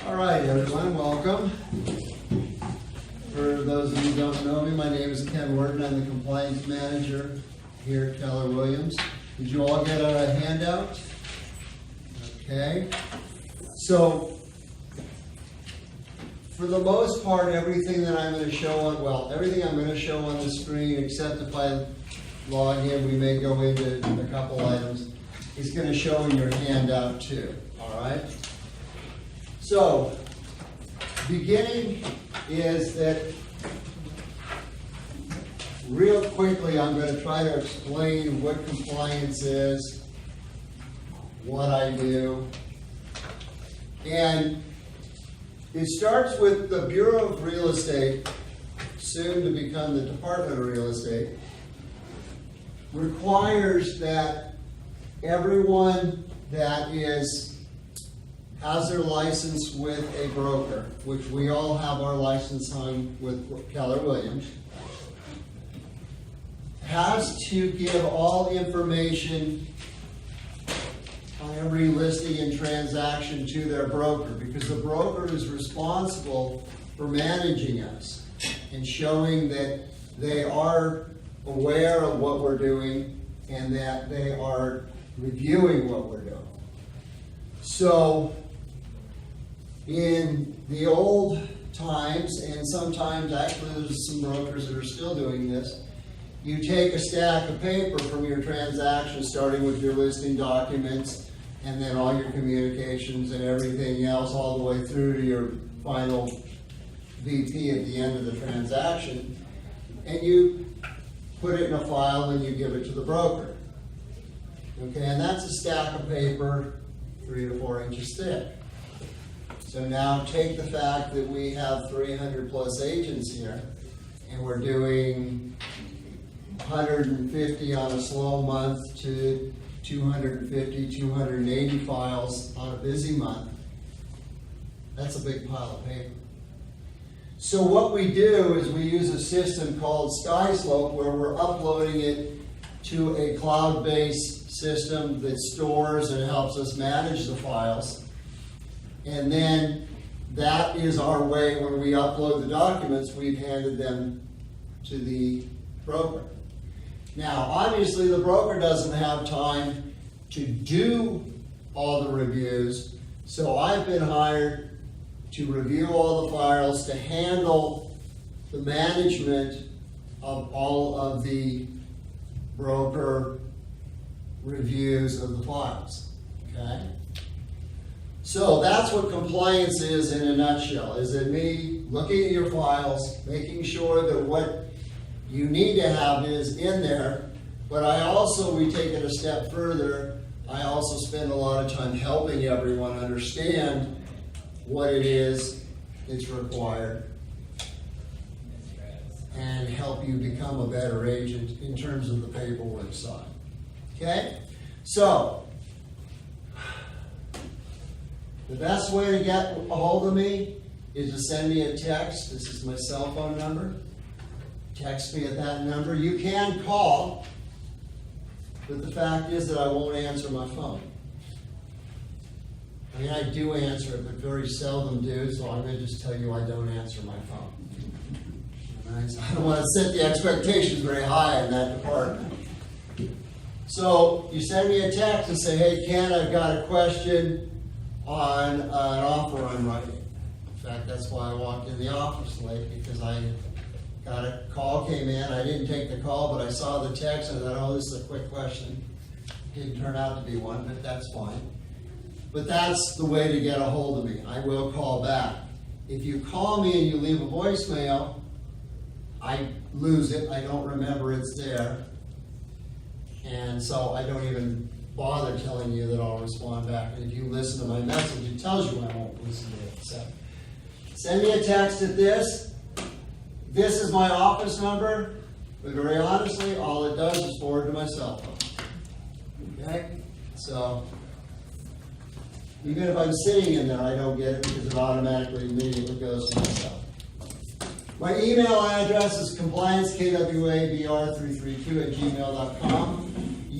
All right, everyone, welcome. For those of you who don't know me, my name is Ken Worden. I'm the compliance manager here at Keller Williams. Did you all get a handout? Okay. So, for the most part, everything that I'm going to show on, everything I'm going to show on the screen, except if I log in, we may go into a couple items, is going to show in your handout too. All right? So, beginning is that real quickly I'm going to try to explain what compliance is, what I do, and it starts with the Bureau of Real Estate, soon to become the Department of Real Estate, requires that everyone that has their license with a broker, which we all have our license on with Keller Williams, has to give all information on every listing and transaction to their broker, because the broker is responsible for managing us and showing that they are aware of what we're doing and that they are reviewing what we're doing. So, in the old times, and sometimes actually there's some brokers that are still doing this, you take a stack of paper from your transaction, starting with your listing documents, and then all your communications and everything else, all the way through to your final VP at the end of the transaction, and you put it in a file and you give it to the broker. Okay, and that's a stack of paper 3 to 4 inches thick. So now take the fact that we have 300 plus agents here, and we're doing 150 on a slow month to 250, 280 files on a busy month. That's a big pile of paper. So what we do is we use a system called SkySlope, where we're uploading it to a cloud-based system that stores and helps us manage the files. And then that is our way, when we upload the documents, we've handed them to the broker. Now, obviously, the broker doesn't have time to do all the reviews, so I've been hired to review all the files, to handle the management of all of the broker reviews of the files, okay? So that's what compliance is in a nutshell, is it me looking at your files, making sure that what you need to have is in there, but we take it a step further, I also spend a lot of time helping everyone understand what it is that's required and help you become a better agent in terms of the paperwork side. Okay? So, the best way to get a hold of me is to send me a text. This is my cell phone number. Text me at that number. You can call, but the fact is that I won't answer my phone. I mean, I do answer it, but very seldom do, so I'm going to just tell you I don't answer my phone. Right? So I don't want to set the expectations very high in that department. So you send me a text and say, hey, Ken, I've got a question on an offer I'm writing. In fact, that's why I walked in the office late, because I got a call came in. I didn't take the call, but I saw the text and I thought, oh, this is a quick question. It didn't turn out to be one, but that's fine. But that's the way to get a hold of me. I will call back. If you call me and you leave a voicemail, I lose it. I don't remember it's there. And so I don't even bother telling you that I'll respond back. And if you listen to my message, it tells you I won't listen to it. So send me a text at this. This is my office number, but very honestly, all it does is forward to my cell phone. Okay? So even if I'm sitting in there, I don't get it because it automatically immediately goes to myself. My email address is compliancekwabr332@gmail.com.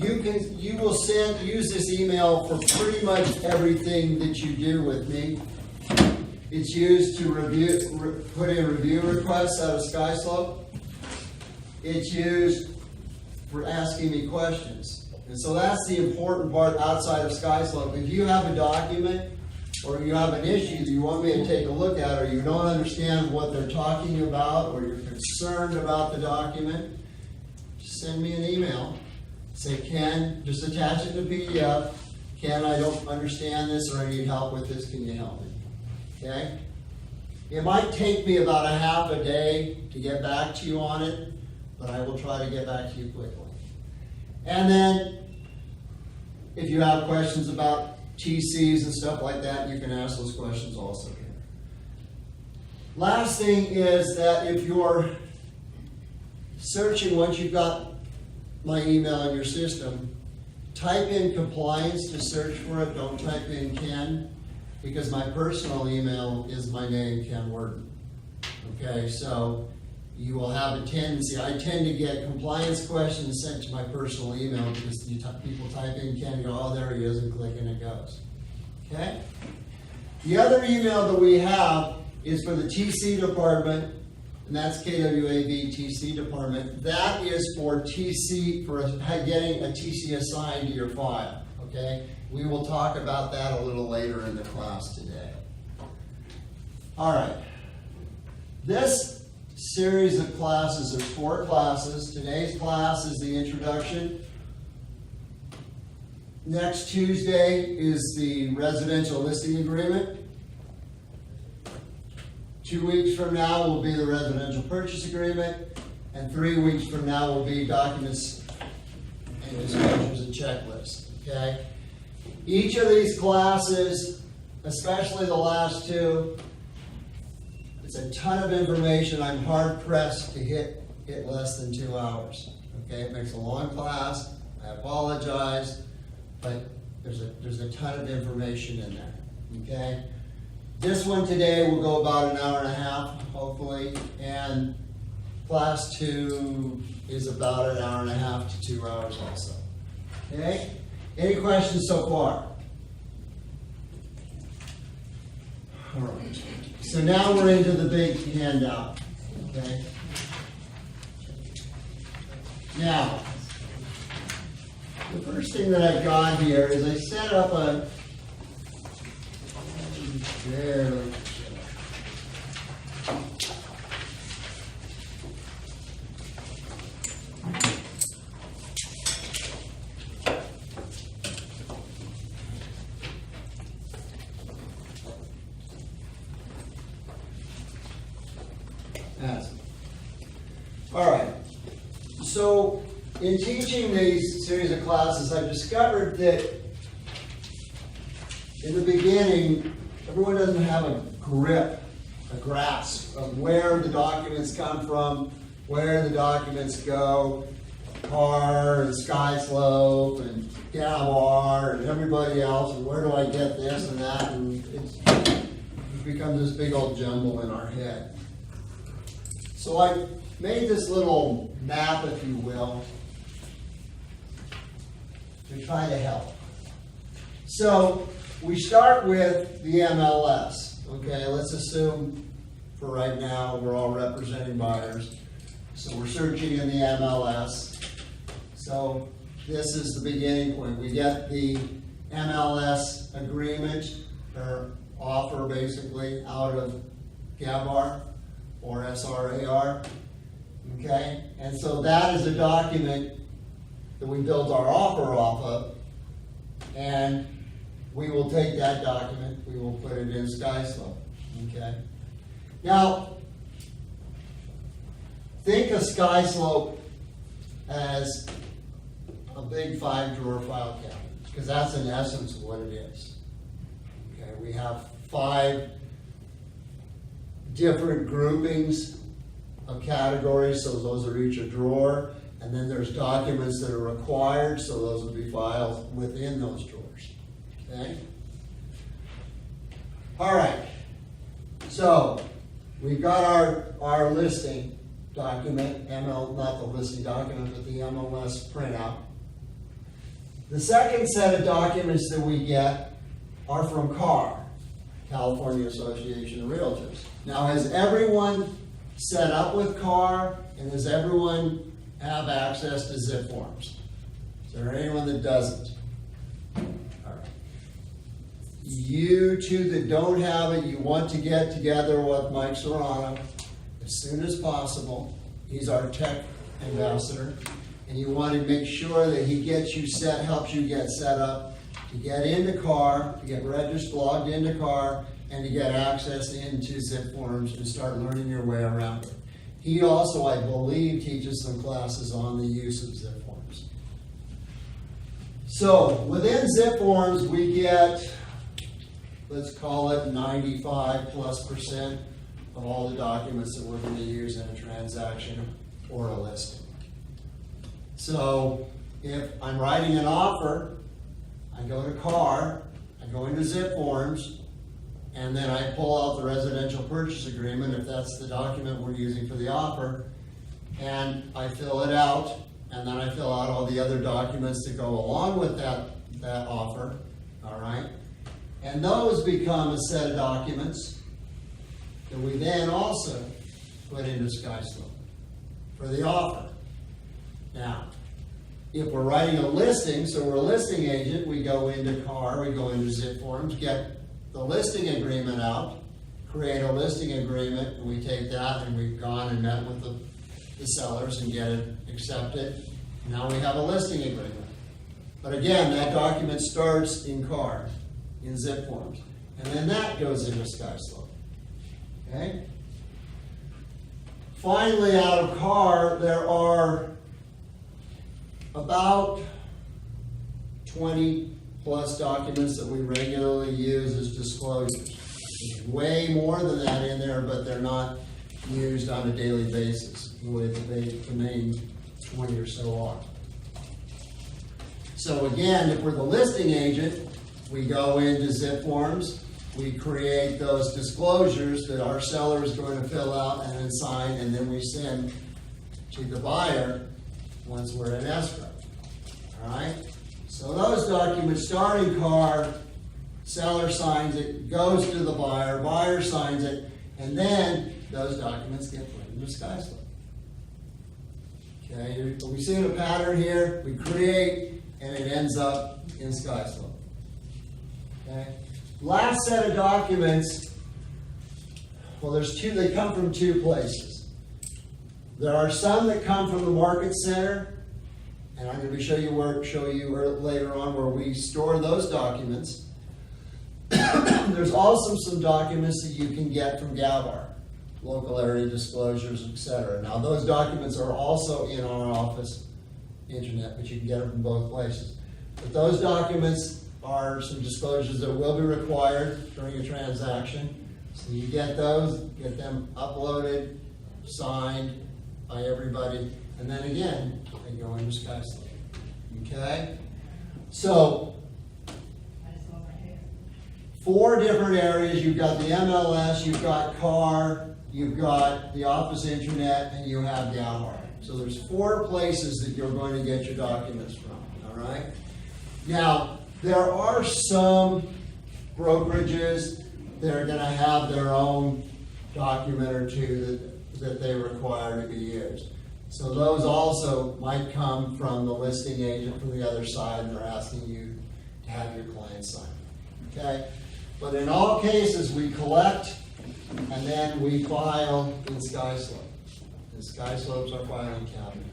you will use this email for pretty much everything that you do with me. It's used to put in review requests out of SkySlope. It's used for asking me questions. And so that's the important part outside of SkySlope. If you have a document or you have an issue that you want me to take a look at, or you don't understand what they're talking about, or you're concerned about the document, just send me an email. Say, Ken, just attach it to PDF. Ken, I don't understand this, or I need help with this. Can you help me? Okay? It might take me about a half a day to get back to you on it, but I will try to get back to you quickly. And then, if you have questions about TCs and stuff like that, you can ask those questions also here. Last thing is that if you're searching, once you've got my email in your system, type in compliance to search for it. Don't type in Ken, because my personal email is my name, Ken Worden. Okay, so you will have a tendency, I tend to get compliance questions sent to my personal email because people type in Ken and go, oh, there he is, and click and it goes. Okay? The other email that we have is for the TC department, and that's KWAB TC department. That is for TC, for getting a TC assigned to your file. Okay? We will talk about that a little later in the class today. All right. This series of classes, there's 4 classes. Today's class is the introduction. Next Tuesday is the residential listing agreement. 2 weeks from now will be the residential purchase agreement. And 3 weeks from now will be documents and disclosures and checklists. Okay? Each of these classes, especially the last 2, it's a ton of information. I'm hard pressed to hit less than 2 hours. Okay, it makes a long class. I apologize, but there's a ton of information in there. Okay, this one today will go about an hour and a half, hopefully, and class 2 is about an hour and a half to 2 hours also. Okay, any questions so far? All right. So now we're into the big handout, okay? Now, the first thing that I've got here is I set up a, all right, so in teaching these series of classes, I've discovered that in the beginning, everyone doesn't have a grasp of where the documents come from, where the documents go, CAR and SkySlope and GAVAR and everybody else, and where do I get this and that, and it becomes this big old jumble in our head. So I made this little map, if you will, to try to help. So we start with the MLS. Okay, let's assume for right now we're all representing buyers. So we're searching in the MLS. So this is the beginning point. We get the MLS agreement or offer basically out of GAVAR or SRAR. Okay, and so that is a document that we built our offer off of, and we will take that document, we will put it in SkySlope. Okay, now think of SkySlope as a big 5-drawer file cabinet, because that's in essence what it is. Okay, we have 5 different groupings of categories, so those are each a drawer, and then there's documents that are required, so those will be files within those drawers. Okay? All right, so we've got our listing document, not the listing document, but the MLS printout. The second set of documents that we get are from CAR, California Association of Realtors. Now, has everyone set up with CAR, and does everyone have access to zip forms? Is there anyone that doesn't? All right. You two that don't have it, you want to get together with Mike Serrano as soon as possible. He's our tech ambassador. And you want to make sure that he gets you set, helps you get set up to get into CAR, to get registered, logged into CAR, and to get access into zip forms and start learning your way around it. He also, I believe, teaches some classes on the use of zip forms. So within zip forms, we get, let's call it 95+% of all the documents that we're going to use in a transaction or a listing. So if I'm writing an offer, I go to CAR, I go into zip forms, and then I pull out the residential purchase agreement, if that's the document we're using for the offer, and I fill it out, and then I fill out all the other documents that go along with that offer, all right? And those become a set of documents that we then also put into SkySlope for the offer. Now, if we're writing a listing, so we're a listing agent, we go into CAR, we go into zip forms, get the listing agreement out, create a listing agreement, and we take that and we've gone and met with the sellers and get it accepted. Now we have a listing agreement. But again, that document starts in CAR, in zip forms, and then that goes into SkySlope. Okay? Finally, out of CAR, there are about 20+ documents that we regularly use as disclosures. There's way more than that in there, but they're not used on a daily basis, the way the main 20 or so are. So again, if we're the listing agent, we go into zip forms, we create those disclosures that our seller is going to fill out and then sign, and then we send to the buyer once we're in escrow. All right? So those documents start in CAR, seller signs it, goes to the buyer, buyer signs it, and then those documents get put into SkySlope. Okay, are we seeing a pattern here? We create, and it ends up in SkySlope. Okay? Last set of documents, well, there's two, they come from two places. There are some that come from the market center, and I'm going to show you later on where we store those documents. There's also some documents that you can get from GABAR, local area disclosures, etc. Now, those documents are also in our office internet, but you can get them from both places. But those documents are some disclosures that will be required during a transaction. So you get those, get them uploaded, signed by everybody, and then again, they go into SkySlope. Okay? So, 4 different areas. You've got the MLS, you've got CAR, you've got the office intranet, and you have GABAR. So there's 4 places that you're going to get your documents from. All right? Now, there are some brokerages that are going to have their own document or two that they require to be used. So those also might come from the listing agent from the other side, and they're asking you to have your client sign. Okay? But in all cases, we collect and then we file in SkySlope. And SkySlope's our filing cabinet.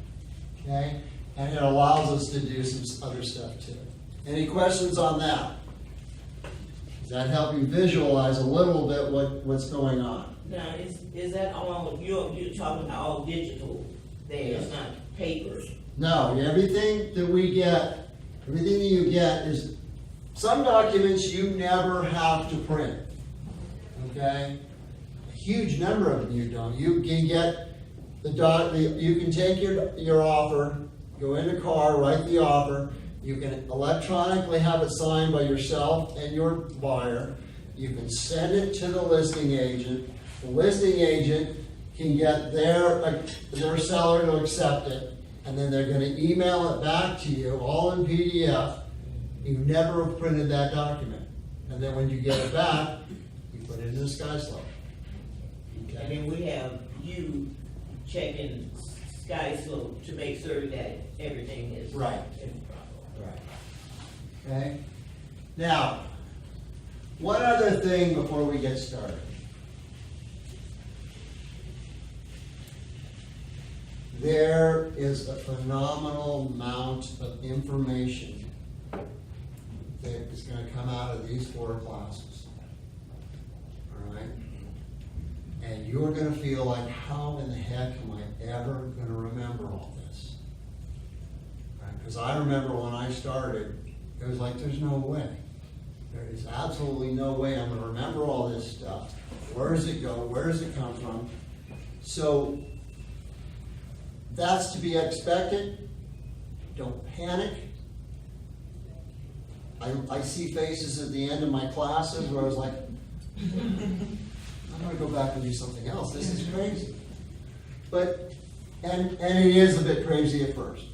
Okay? And it allows us to do some other stuff too. Any questions on that? Does that help you visualize a little bit what's going on? Now, is that all, you're talking about all digital there, it's not papers? No, everything that we get, everything that you get is, some documents you never have to print, okay? A huge number of them you don't. You can get you can take your offer, go into CAR, write the offer, you can electronically have it signed by yourself and your buyer, you can send it to the listing agent, the listing agent can get their seller to accept it, and then they're going to email it back to you, all in PDF, You never have printed that document. And then when you get it back, you put it in the SkySlope. And Okay? then we have you checking SkySlope to make sure that everything is. Right. is proper. Right. Okay? Now, one other thing before we get started. There is a phenomenal amount of information that is going to come out of these 4 classes. All right? And you're going to feel like, how in the heck am I ever going to remember all this? Because I remember when I started, it was like, there's no way. There is absolutely no way I'm going to remember all this stuff. Where does it go? Where does it come from? So, that's to be expected. Don't panic. I see faces at the end of my classes where I was like, I'm going to go back and do something else. This is crazy. But, and it is a bit crazy at first.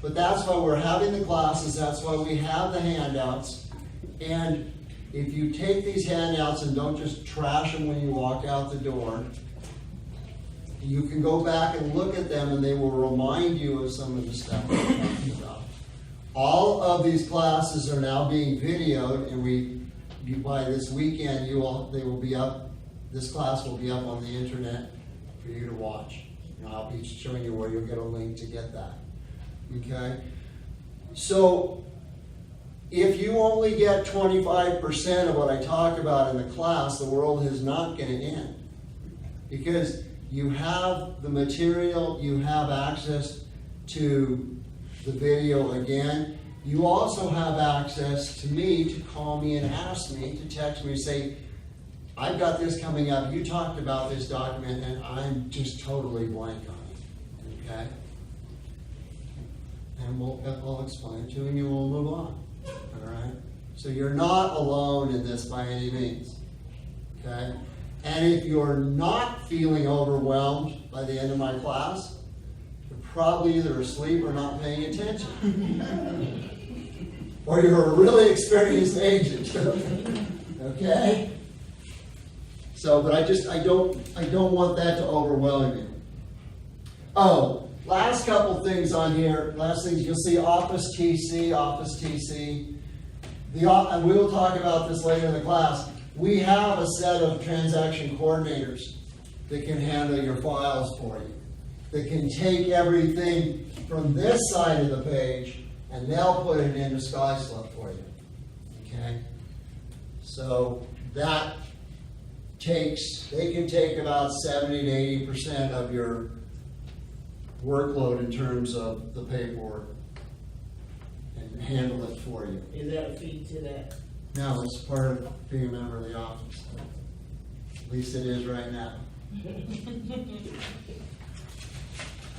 But that's why we're having the classes. That's why we have the handouts. And if you take these handouts and don't just trash them when you walk out the door, you can go back and look at them and they will remind you of some of the stuff we're talking about. All of these classes are now being videoed, and by this weekend, they will be up. This class will be up on the internet for you to watch. And I'll be showing you where you'll get a link to get that. Okay? So, if you only get 25% of what I talk about in the class, the world is not going to end. Because you have the material, you have access to the video again. You also have access to me to call me and ask me, to text me and say, I've got this coming up, you talked about this document and I'm just totally blank on it. Okay? And I'll explain it to you and you will move on. Alright? So you're not alone in this by any means. Okay? And if you're not feeling overwhelmed by the end of my class, you're probably either asleep or not paying attention. Or you're a really experienced agent. Okay? So, but I don't want that to overwhelm you. Oh, last couple things on here. Last things, you'll see Office TC. And we will talk about this later in the class. We have a set of transaction coordinators that can handle your files for you. That can take everything from this side of the page and they'll put it into SkySlope for you. Okay? So that they can take about 70 to 80% of your workload in terms of the paperwork and handle it for you. Is there a fee to that? No, it's part of being a member of the office. At least it is right now.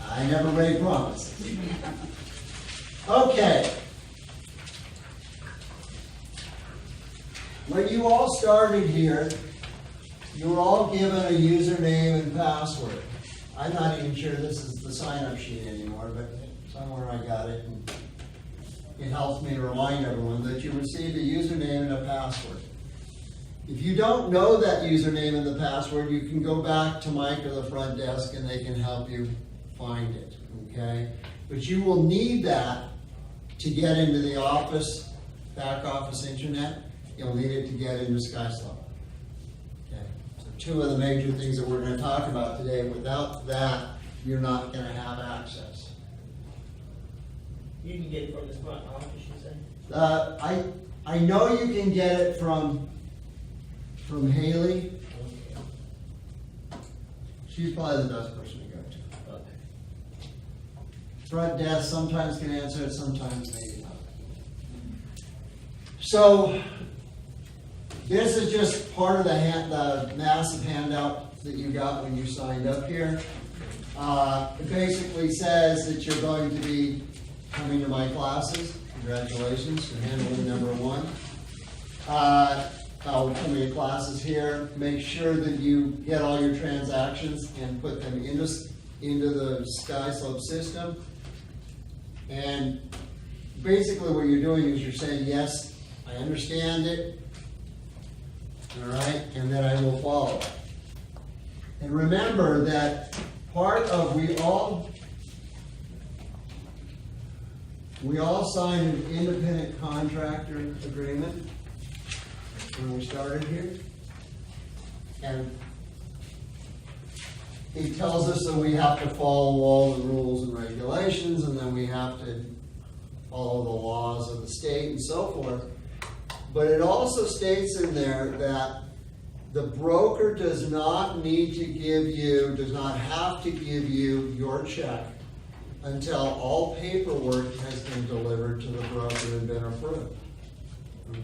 I never made promises. Okay. When you all started here, you were all given a username and password. I'm not even sure this is the sign-up sheet anymore, but somewhere I got it. And it helps me to remind everyone that you received a username and a password. If you don't know that username and the password, you can go back to Mike or the front desk and they can help you find it, okay? But you will need that to get into the office, back office internet. You'll need it to get into SkySlope. Okay, so 2 of the major things that we're going to talk about today. Without that, you're not going to have access. You can get it from the front office, you say? I know you can get it from Haley. She's probably the best person to go to. Okay. Front desk sometimes can answer it, sometimes maybe not. So this is just part of the massive handout that you got when you signed up here. It basically says that you're going to be coming to my classes. Congratulations, you're handling number 1. I'll come to classes here. Make sure that you get all your transactions and put them into the SkySlope system. And basically what you're doing is you're saying, yes, I understand it, all right, and then I will follow it. And remember that part of, we all signed an independent contractor agreement when we started here. And it tells us that we have to follow all the rules and regulations, and then we have to follow the laws of the state and so forth. But it also states in there that the broker does not need to give you, does not have to give you your check until all paperwork has been delivered to the broker and been approved.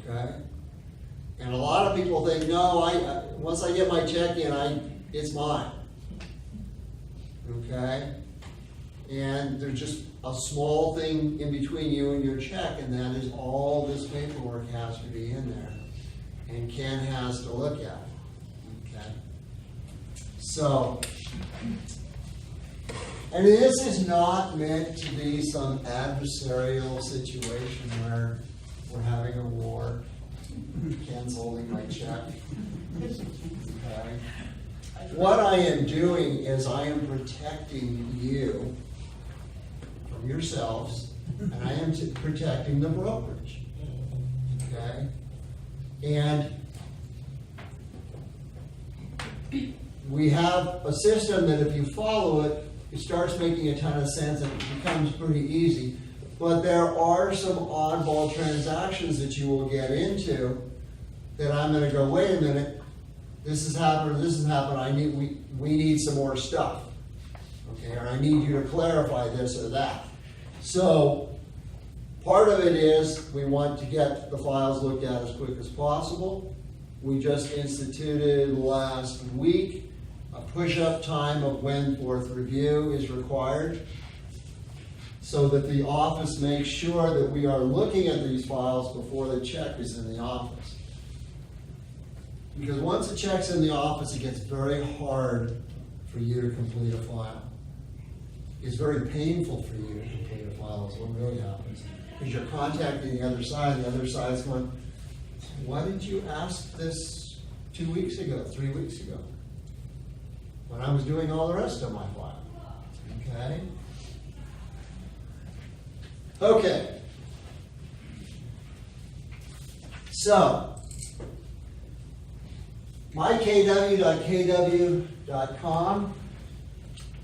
Okay? And a lot of people think, no, once I get my check in, it's mine. Okay? And there's just a small thing in between you and your check, and that is all this paperwork has to be in there. And Ken has to look at it. Okay? So, and this is not meant to be some adversarial situation where we're having a war. Ken's holding my check. Okay? What I am doing is I am protecting you from yourselves, and I am protecting the brokerage. Okay? And we have a system that if you follow it, it starts making a ton of sense and it becomes pretty easy. But there are some oddball transactions that you will get into that I'm going to go, wait a minute, this has happened, we need some more stuff. Okay, or I need you to clarify this or that. So part of it is we want to get the files looked at as quick as possible. We just instituted last week a push-up time of when fourth review is required, so that the office makes sure that we are looking at these files before the check is in the office. Because once the check's in the office, it gets very hard for you to complete a file. It's very painful for you to complete a file is what really happens. Because you're contacting the other side, and the other side is going, why didn't you ask this 2 weeks ago, 3 weeks ago? When I was doing all the rest of my file. Okay? Okay. So, mykw.kw.com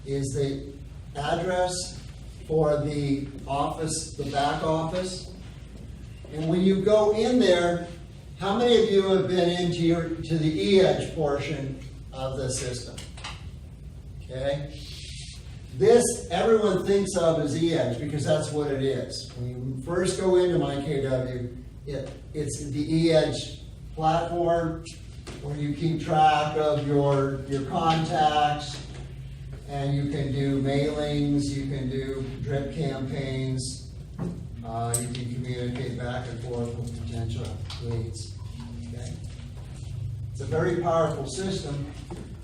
is the address for the office, the back office. And when you go in there, how many of you have been into the e-edge portion of the system? Okay? This, everyone thinks of as e-edge because that's what it is. When you first go into MyKW, it's the e-edge platform where you keep track of your contacts, and you can do mailings, you can do drip campaigns, you can communicate back and forth with potential leads. Okay? It's a very powerful system.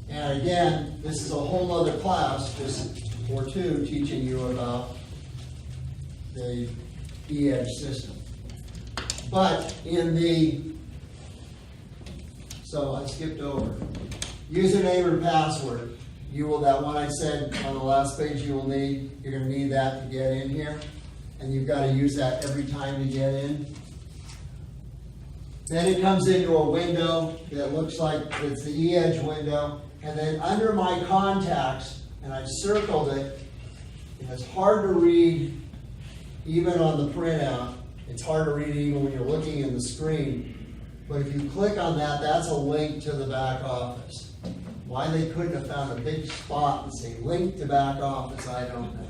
And again, this is a whole other class, just or two, teaching you about the e-edge system. But in the, so I skipped over. Username and password. You will, that one I said on the last page you will need, you're going to need that to get in here. And you've got to use that every time to get in. Then it comes into a window that looks like it's the e-edge window. And then under my contacts, and I've circled it, and it's hard to read even on the printout. It's hard to read even when you're looking in the screen. But if you click on that, that's a link to the back office. Why they couldn't have found a big spot and say link to back office, I don't know.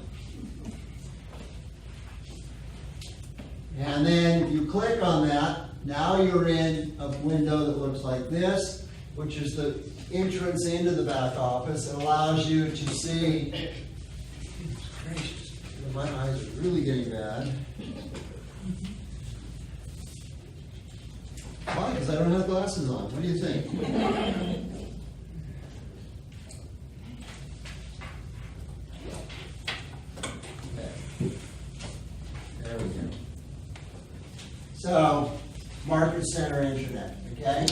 And then you click on that. Now you're in a window that looks like this, which is the entrance into the back office. It allows you to see, gracious, my eyes are really getting bad. Why? Because I don't have glasses on. What do you think? Okay. There we go. Market Center intranet, okay?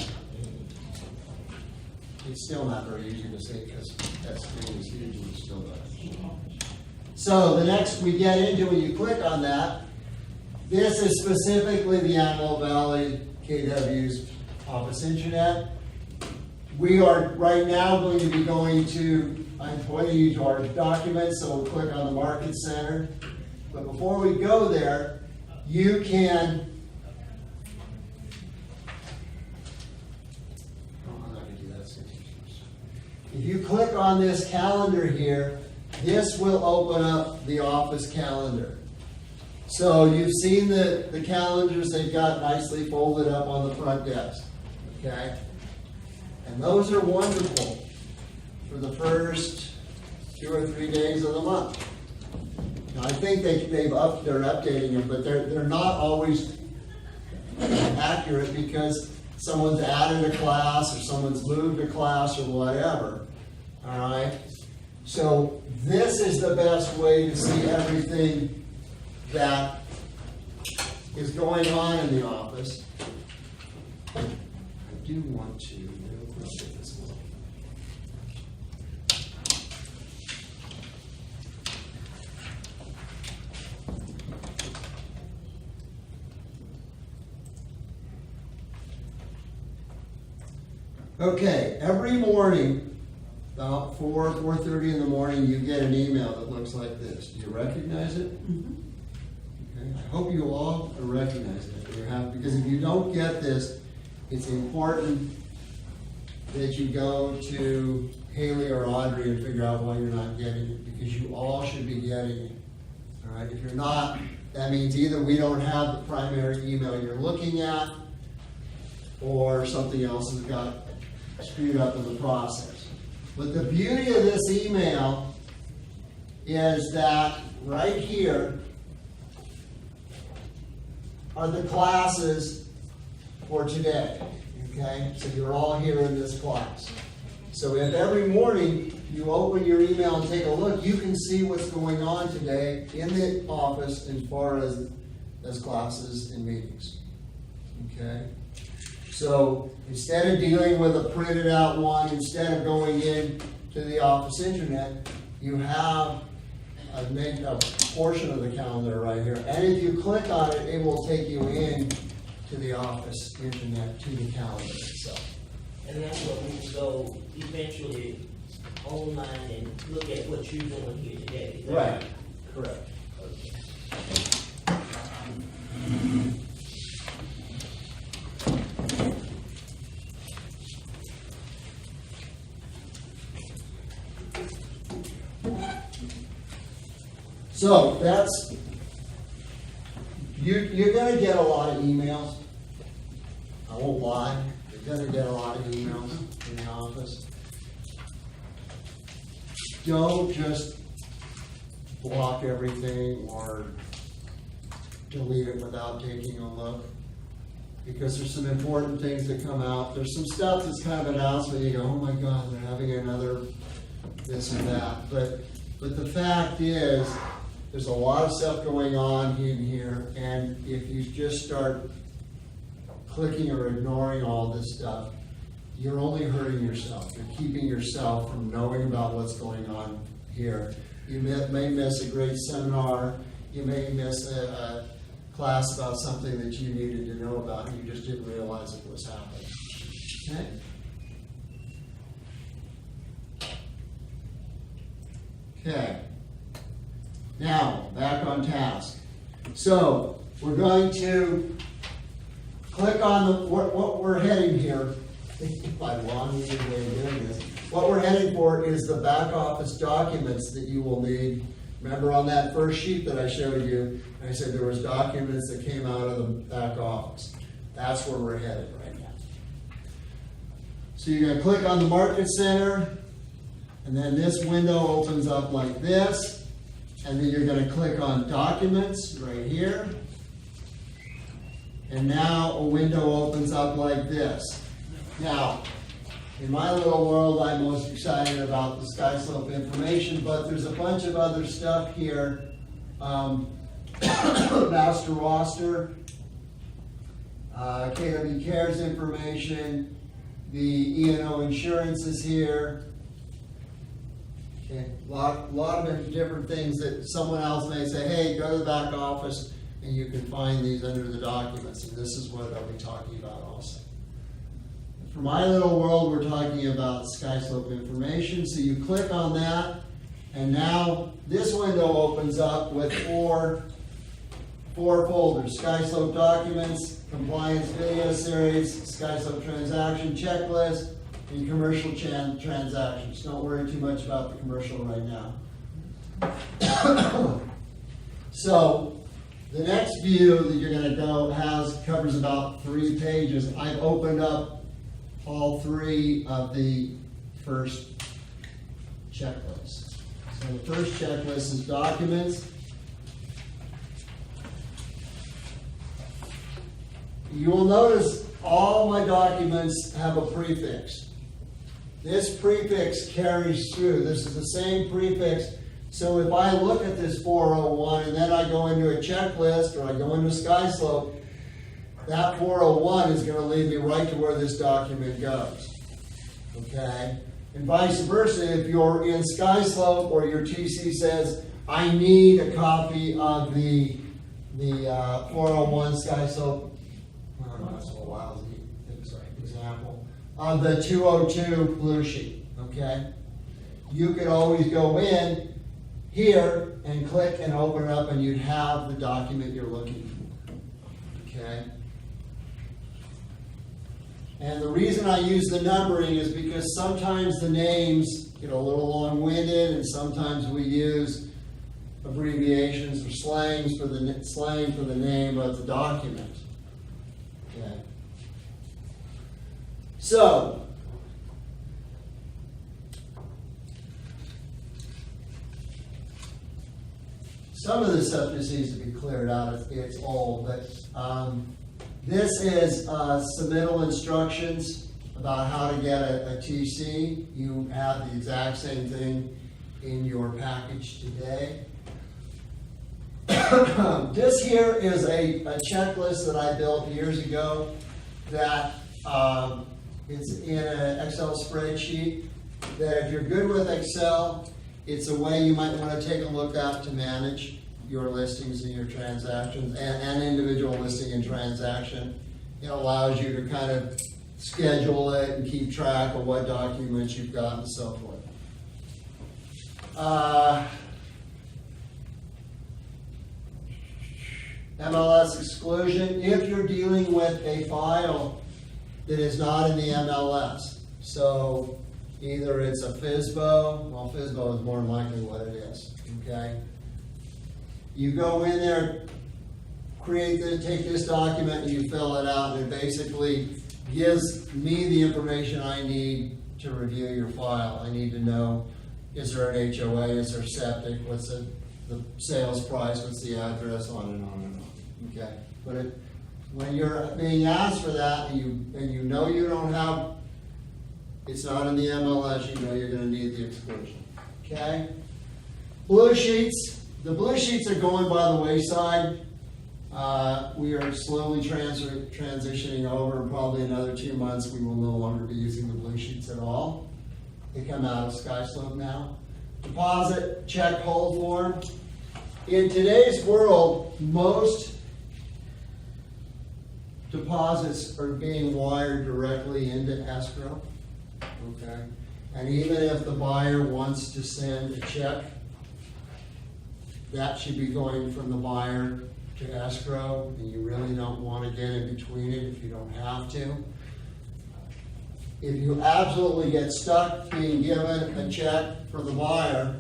It's still not very easy to see because that screen is huge and it's still there. So the next we get into, when you click on that, this is specifically the Antelope Valley KW's office intranet. We are right now going to be going to, I'm pointing you to our documents, so we'll click on the Market Center. But before we go there, you can, I'm not going to do that. If you click on this calendar here, this will open up the office calendar. So you've seen the calendars they've got nicely folded up on the front desk, okay? And those are wonderful for the first 2 or 3 days of the month. Now, I think they're updating them, but they're not always accurate because someone's added a class or someone's moved a class or whatever. All right? So this is the best way to see everything that is going on in the office. I do want to real quick get this one. Okay, every morning, about 4:30 in the morning, you get an email that looks like this. Do you recognize it? Okay. I hope you all recognize it. Because if you don't get this, it's important that you go to Haley or Audrey and figure out why you're not getting it, because you all should be getting it. All right. If you're not, that means either we don't have the primary email you're looking at, or something else has got screwed up in the process. But the beauty of this email is that right here are the classes for today, okay? So you're all here in this class. So if every morning you open your email and take a look, you can see what's going on today in the office as far as classes and meetings, okay? So instead of dealing with a printed out one, instead of going in to the office intranet, you have a portion of the calendar right here. And if you click on it, it will take you in to the office intranet, to the calendar itself. And that's what we can go eventually online and look at what you're doing here today. Is that Right, correct. So that's, you're going to get a lot of emails. I won't lie. You're going to get a lot of emails in the office. Don't just block everything or delete it without taking a look, because there's some important things that come out. There's some stuff that's kind of announced when you go, oh my God, they're having another this and that. But the fact is, there's a lot of stuff going on in here, and if you just start clicking or ignoring all this stuff, you're only hurting yourself. You're keeping yourself from knowing about what's going on here. You may miss a great seminar. You may miss a class about something that you needed to know about and you just didn't realize it was happening. Okay? Okay. Now, back on task. So, we're going to click on what we're heading here. My long-winded way of doing this. What we're heading for is the back office documents that you will need. Remember on that first sheet that I showed you, I said there was documents that came out of the back office. That's where we're headed right now. So you're going to click on the Market Center, and then this window opens up like this. And then you're going to click on Documents right here. And now a window opens up like this. Now, in my little world, I'm most excited about the SkySlope information, but there's a bunch of other stuff here. Master roster, KW Cares information, the E&O insurance is here. Okay, lot of different things that someone else may say, hey, go to the back office and you can find these under the documents, and this is what I'll be talking about also. For my little world, we're talking about SkySlope information, so you click on that, and now this window opens up with four folders: SkySlope documents, compliance video series, SkySlope transaction checklist, and commercial transactions. Don't worry too much about the commercial right now. So the next view that you're going to go covers about 3 pages. I've opened up all 3 of the first checklists. So the first checklist is documents. You will notice all my documents have a prefix. This prefix carries through. This is the same prefix. So if I look at this 401 and then I go into a checklist or I go into SkySlope, that 401 is going to lead me right to where this document goes. Okay? And vice versa, if you're in SkySlope or your TC says, I need a copy of the 401 SkySlope, I don't know, that's a little lousy example, of the 202 blue sheet. Okay? You could always go in here and click and open it up and you'd have the document you're looking for. Okay? And the reason I use the numbering is because sometimes the names get a little long-winded and sometimes we use abbreviations or slang for the name of the document. Okay. So, some of this stuff just needs to be cleared out. It's old, but this is submittal instructions about how to get a TC. You have the exact same thing in your package today. This here is a checklist that I built years ago that it's in an Excel spreadsheet that if you're good with Excel, it's a way you might want to take a look at to manage your listings and your transactions and individual listing and transaction. It allows you to kind of schedule it and keep track of what documents you've got and so forth. MLS exclusion, if you're dealing with a file that is not in the MLS. So either it's a FSBO, well, FSBO is more than likely what it is, okay? You go in there, take this document and you fill it out, and it basically gives me the information I need to review your file. I need to know, is there an HOA, is there septic, what's the sales price, what's the address, on and on and on, okay? But when you're being asked for that and you know you don't have, it's not in the MLS, you know you're going to need the exclusion, okay? Blue sheets. The blue sheets are going by the wayside. We are slowly transitioning over, and probably another 2 months we will no longer be using the blue sheets at all. They come out of SkySlope now. Deposit, check, hold form. In today's world, most deposits are being wired directly into escrow. Okay? And even if the buyer wants to send a check, that should be going from the buyer to escrow, and you really don't want to get in between it if you don't have to. If you absolutely get stuck being given a check for the buyer,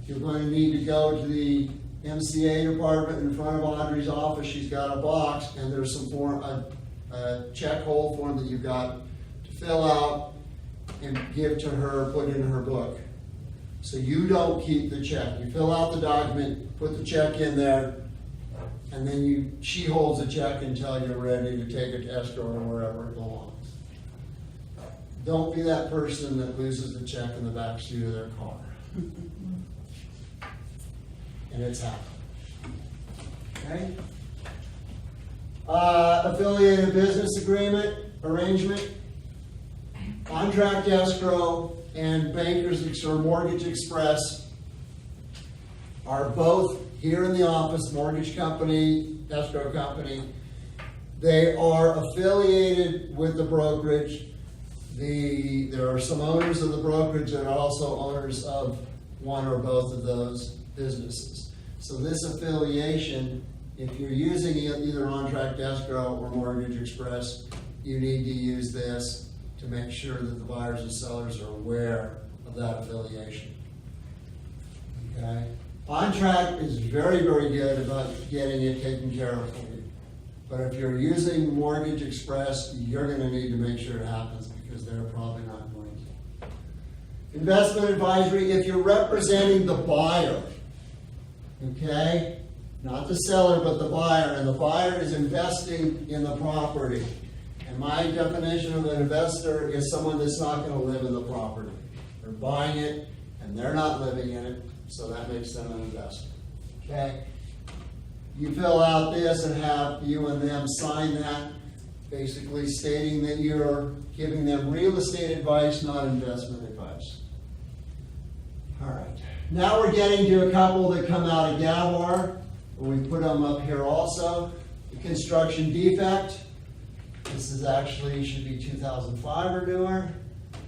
you're going to need to go to the MCA department in front of Audrey's office. She's got a box, and there's some a check hold form that you've got to fill out and give to her, put in her book. So you don't keep the check. You fill out the document, put the check in there, and then she holds the check until you're ready to take it to escrow or wherever it belongs. Don't be that person that loses the check in the backseat of their car. And it's happened. Okay? Affiliated business agreement, arrangement, contract escrow, and Bankers or Mortgage Express are both here in the office, mortgage company, escrow company. They are affiliated with the brokerage. There are some owners of the brokerage that are also owners of one or both of those businesses. So this affiliation, if you're using either contract escrow or Mortgage Express, you need to use this to make sure that the buyers and sellers are aware of that affiliation. Okay? Contract is very, very good about getting it taken care of for you. But if you're using Mortgage Express, you're going to need to make sure it happens because they're probably not going to. Investment advisory, if you're representing the buyer, okay? Not the seller, but the buyer, and the buyer is investing in the property. And my definition of an investor is someone that's not going to live in the property. They're buying it, and they're not living in it, so that makes them an investor. Okay? You fill out this and have you and them sign that, basically stating that you're giving them real estate advice, not investment advice. All right. Now we're getting to a couple that come out of Gawar. We put them up here also. The construction defect. This is actually, should be 2005 or newer.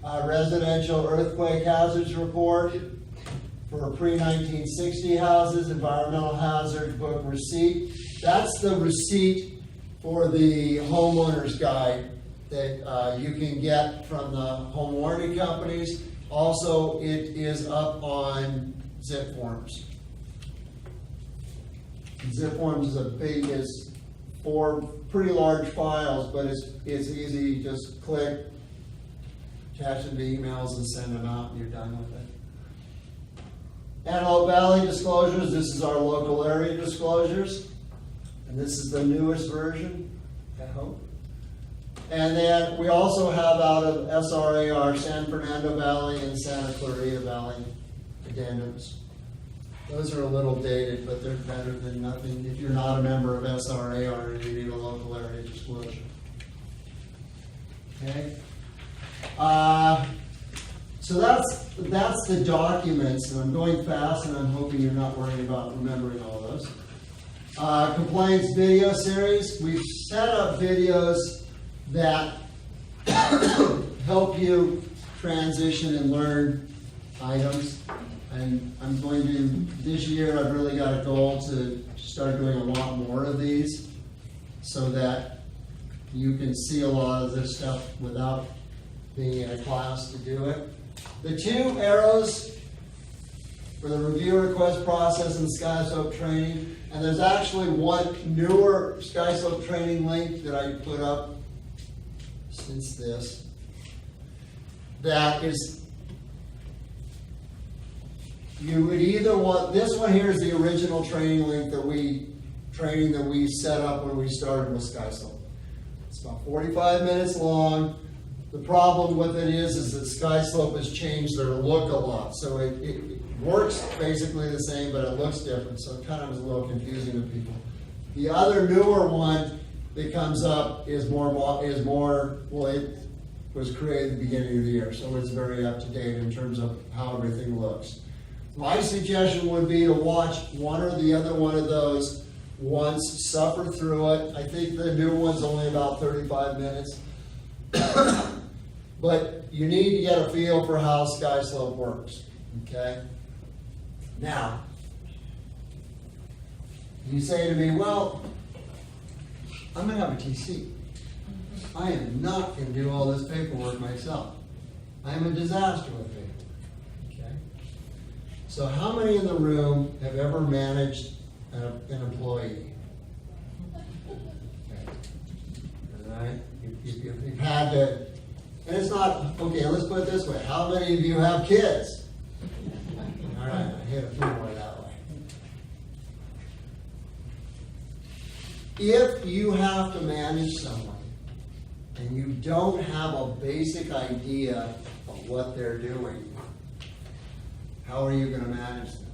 Residential earthquake hazards report for pre-1960 houses, environmental hazard book receipt. That's the receipt for the homeowner's guide that you can get from the home warranty companies. Also, it is up on zip forms. Zip forms is 4 pretty large files, but it's easy. Just click, attach them to emails, and send them out, and you're done with it. Antelope Valley disclosures. This is our local area disclosures, and this is the newest version, I hope. And then we also have out of SRAR, San Fernando Valley and Santa Clarita Valley addendums. Those are a little dated, but they're better than nothing. If you're not a member of SRAR, you need a local area disclosure. Okay? So that's the documents, and I'm going fast, and I'm hoping you're not worried about remembering all those. Compliance video series. We've set up videos that help you transition and learn items. And I'm going to, this year, I've really got a goal to start doing a lot more of these so that you can see a lot of this stuff without being in a class to do it. The 2 arrows for the review request process and SkySlope training, and there's actually one newer SkySlope training link that I put up since this, that is, you would either want, this one here is the original training link that we set up when we started with SkySlope. It's about 45 minutes long. The problem with it is that SkySlope has changed their look a lot. So it works basically the same, but it looks different. So it kind of is a little confusing to people. The other newer one that comes up is more, well, it was created at the beginning of the year. So it's very up to date in terms of how everything looks. My suggestion would be to watch one or the other one of those once, suffer through it. I think the new one's only about 35 minutes. But you need to get a feel for how SkySlope works, okay? Now, you say to me, well, I'm going to have a TC. I am not going to do all this paperwork myself. I am a disaster with paperwork, okay? So how many in the room have ever managed an employee? Okay. All right? You've had to, and it's not, okay, let's put it this way. How many of you have kids? All right, I hit a few more that way. If you have to manage someone and you don't have a basic idea of what they're doing, how are you going to manage them?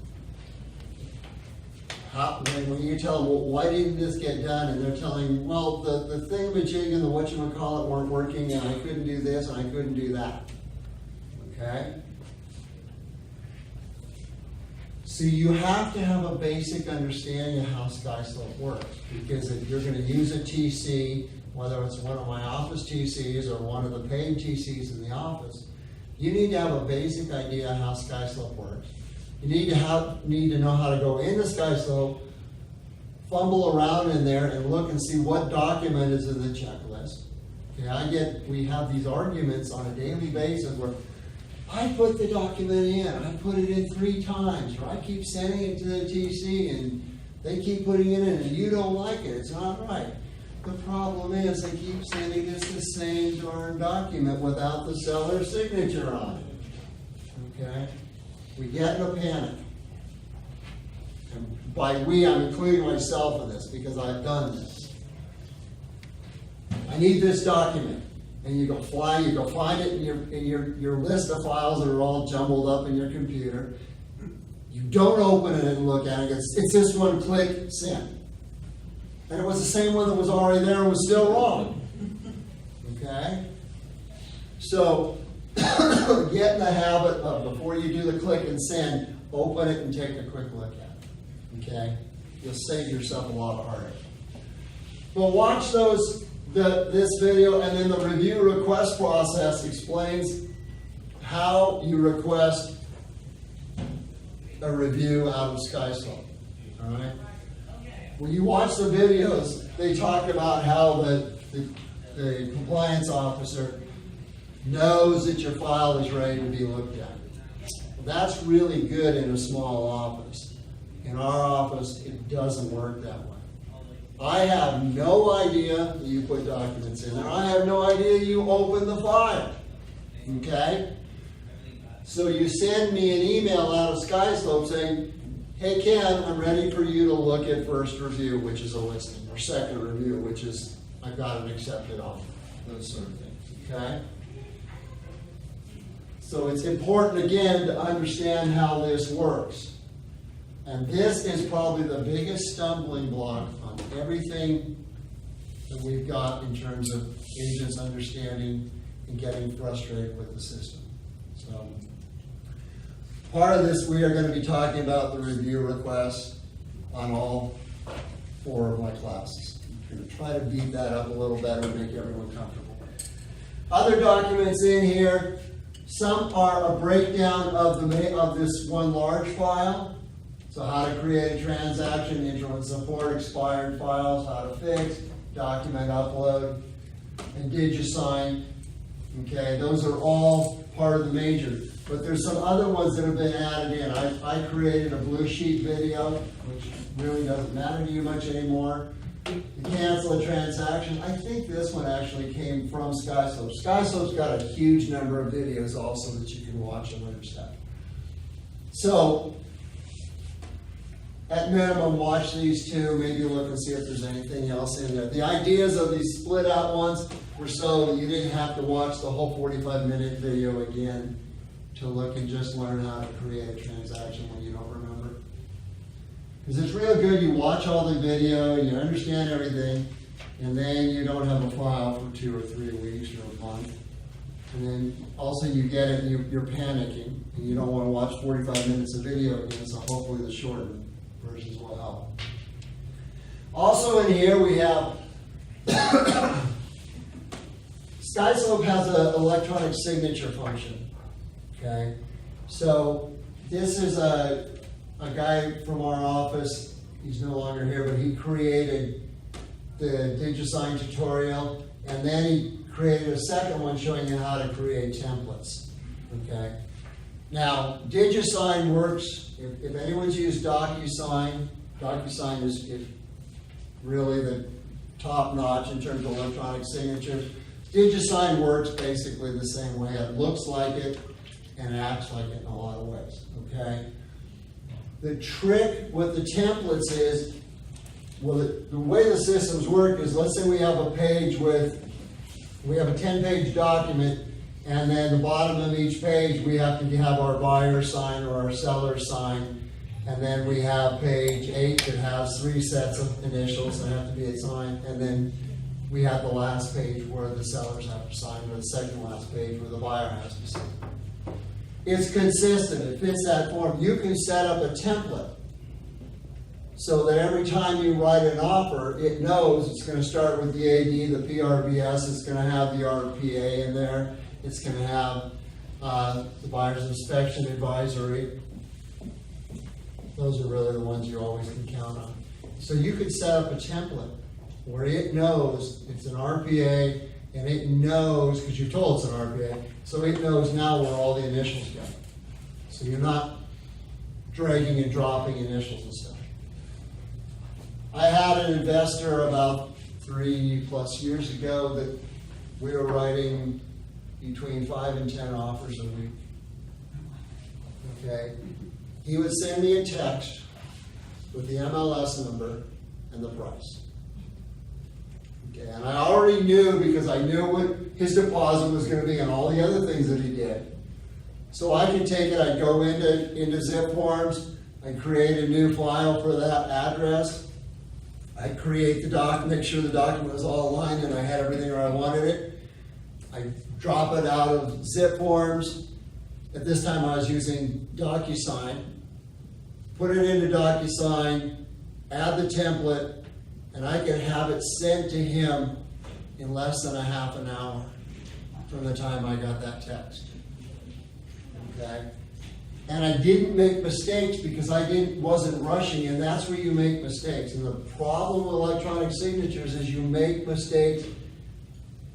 when you tell them, well, why didn't this get done? And they're telling, well, the thingamajig and the whatchamacallit weren't working, and I couldn't do this, and I couldn't do that. Okay? So you have to have a basic understanding of how SkySlope works, because if you're going to use a TC, whether it's one of my office TCs or one of the paid TCs in the office, you need to have a basic idea how SkySlope works. You need to know how to go into SkySlope, fumble around in there, and look and see what document is in the checklist. Okay, we have these arguments on a daily basis where I put the document in, I put it in 3 times, or I keep sending it to the TC and they keep putting it in, and you don't like it, it's not right. The problem is they keep sending us the same darn document without the seller's signature on it. Okay? We get in a panic. And by we, I'm including myself in this because I've done this. I need this document. And you go find it in your list of files that are all jumbled up in your computer. You don't open it and look at it. It's this one, click, send. And it was the same one that was already there and was still wrong. Okay? So, get in the habit of, before you do the click and send, open it and take a quick look at it. Okay? You'll save yourself a lot of heartache. Well, watch this video, and then the review request process explains how you request a review out of SkySlope. All right? When you watch the videos, they talk about how the compliance officer knows that your file is ready to be looked at. That's really good in a small office. In our office, it doesn't work that way. I have no idea that you put documents in there. I have no idea you opened the file. Okay? So you send me an email out of SkySlope saying, hey Ken, I'm ready for you to look at first review, which is a listing, or second review, which is I've got an accepted offer, those sort of things. Okay? So it's important again to understand how this works. And this is probably the biggest stumbling block on everything that we've got in terms of agents understanding and getting frustrated with the system. So, part of this, we are going to be talking about the review requests on all 4 of my classes. I'm going to try to beat that up a little better and make everyone comfortable. Other documents in here, some are a breakdown of this one large file. So how to create a transaction, intro and support, expired files, how to fix, document upload, and DigiSign. Okay, those are all part of the major. But there's some other ones that have been added in. I created a blue sheet video, which really doesn't matter to you much anymore. To cancel a transaction. I think this one actually came from SkySlope. SkySlope's got a huge number of videos also that you can watch and understand. So, at minimum, watch these 2, maybe look and see if there's anything else in there. The ideas of these split out ones were so you didn't have to watch the whole 45-minute video again to look and just learn how to create a transaction when you don't remember. Because it's real good, you watch all the video, you understand everything, and then you don't have a file for 2 or 3 weeks or a month. And then also you get it and you're panicking, and you don't want to watch 45 minutes of video again, so hopefully the shortened versions will help. Also in here we have SkySlope has an electronic signature function. Okay, so this is a guy from our office. He's no longer here, but he created the DigiSign tutorial, and then he created a second one showing you how to create templates. Okay. Now, DigiSign works, if anyone's used DocuSign is really the top notch in terms of electronic signatures. DigiSign works basically the same way. It looks like it and it acts like it in a lot of ways, okay? The trick with the templates is, well, the way the systems work is, let's say we have a 10-page document, and then the bottom of each page we have to have our buyer sign or our seller sign, And then we have page 8 that has 3 sets of initials that have to be assigned. And then we have the last page where the sellers have to sign, or the second last page where the buyer has to sign. It's consistent, it fits that form. You can set up a template so that every time you write an offer, it knows it's going to start with the AD, the PRBS, it's going to have the RPA in there, it's going to have the buyer's inspection advisory. Those are really the ones you always can count on. So you could set up a template where it knows it's an RPA, and it knows, because you're told it's an RPA, so it knows now where all the initials go. So you're not dragging and dropping initials and stuff. I had an investor about 3+ years ago that we were writing between 5 and 10 offers a week. Okay? He would send me a text with the MLS number and the price. Okay, and I already knew, because I knew what his deposit was going to be and all the other things that he did. So I could take it, I'd go into zip forms, I'd create a new file for that address, I'd create the document, make sure the document was all aligned and I had everything where I wanted it. I'd drop it out of zip forms. At this time I was using DocuSign. Put it into DocuSign, add the template, and I could have it sent to him in less than a half an hour from the time I got that text. Okay? And I didn't make mistakes because I wasn't rushing, and that's where you make mistakes. And the problem with electronic signatures is you make mistakes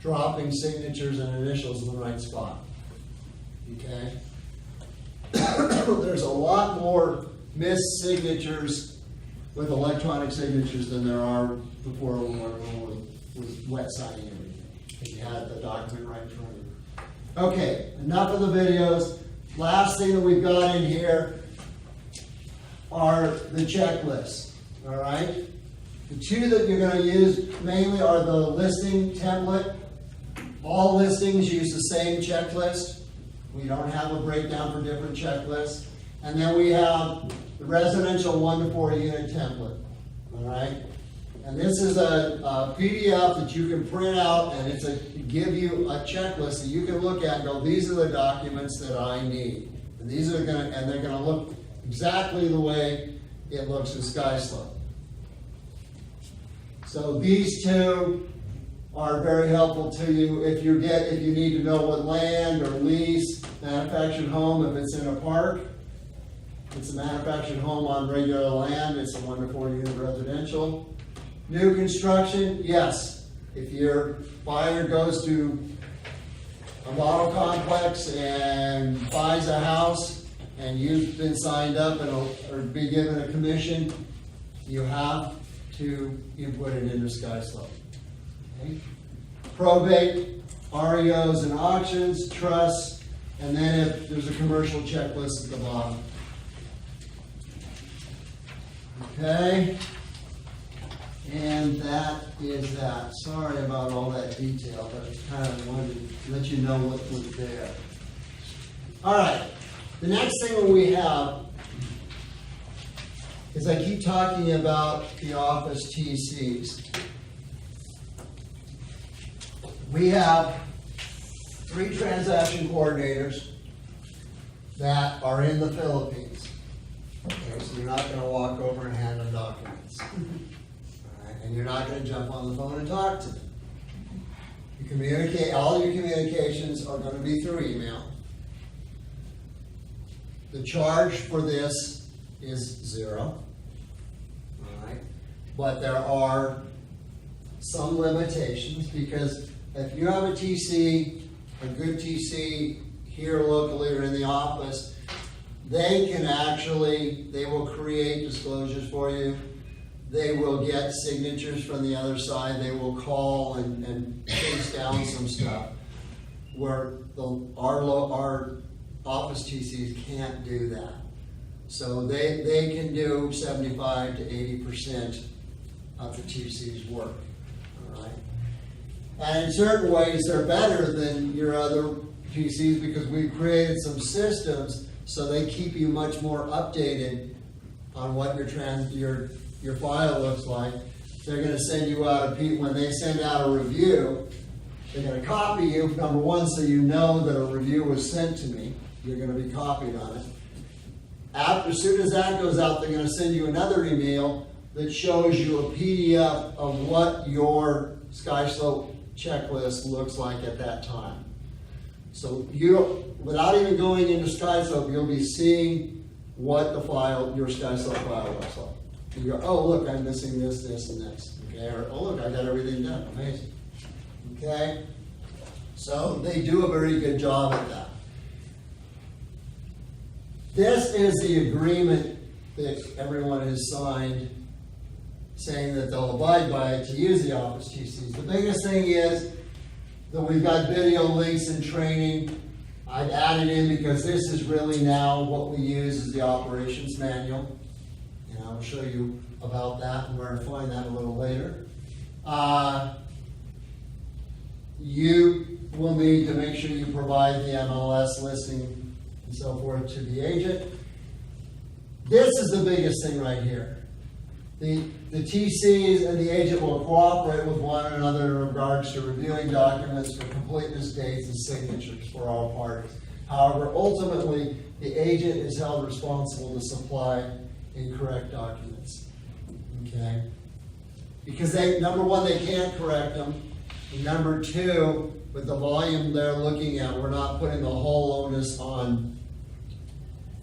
dropping signatures and initials in the right spot. Okay? There's a lot more missed signatures with electronic signatures than there are before with wet signing everything. If you had the document right in front of you. Okay, enough of the videos. Last thing that we've got in here are the checklists. All right? The two that you're going to use mainly are the listing template. All listings use the same checklist. We don't have a breakdown for different checklists. And then we have the residential 1 to 4 unit template. All right? And this is a PDF that you can print out, and it give you a checklist that you can look at and go, these are the documents that I need. And these are they're gonna look exactly the way it looks in SkySlope. So these two are very helpful to you if you need to know what land or lease, manufactured home, if it's in a park. If it's a manufactured home on regular land, it's a 1 to 4 unit residential. New construction, yes. If your buyer goes to a model complex and buys a house and you've been signed up or be given a commission, you have to input it into SkySlope. Okay? Probate, REOs and auctions, trusts, and then if there's a commercial checklist at the bottom. Okay? And that is that. Sorry about all that detail, but I kind of wanted to let you know what was there. All right. The next thing that we have is I keep talking about the office TCs. We have 3 transaction coordinators that are in the Philippines. Okay, so you're not going to walk over and hand them documents. And you're not going to jump on the phone and talk to them. You communicate, all your communications are going to be through email. The charge for this is 0. All right? But there are some limitations, because if you have a TC, a good TC here locally or in the office, they will create disclosures for you. They will get signatures from the other side. They will call and chase down some stuff where our office TCs can't do that. So they can do 75 to 80% of the TC's work. All right? And in certain ways, they're better than your other TCs because we've created some systems so they keep you much more updated on what your file looks like. They're gonna send you out when they send out a review, they're gonna copy you, number one, so you know that a review was sent to me. You're gonna be copied on it. As soon as that goes out, they're gonna send you another email that shows you a PDF of what your SkySlope checklist looks like at that time. So without even going into SkySlope, you'll be seeing what your SkySlope file looks like. You go, oh, look, I'm missing this, this, and this. Okay, or oh, look, I got everything done. Amazing. Okay? So they do a very good job at that. This is the agreement that everyone has signed saying that they'll abide by it to use the Office TCs. The biggest thing is that we've got video links and training. I've added in because this is really now what we use as the operations manual. And I'll show you about that and where to find that a little later. You will need to make sure you provide the MLS listing and so forth to the agent. This is the biggest thing right here. The TCs and the agent will cooperate with one another in regards to reviewing documents for completeness, dates, and signatures for all parties. However, ultimately, the agent is held responsible to supply incorrect documents. Okay? Because number one, they can't correct them. And number two, with the volume they're looking at, we're not putting the whole onus on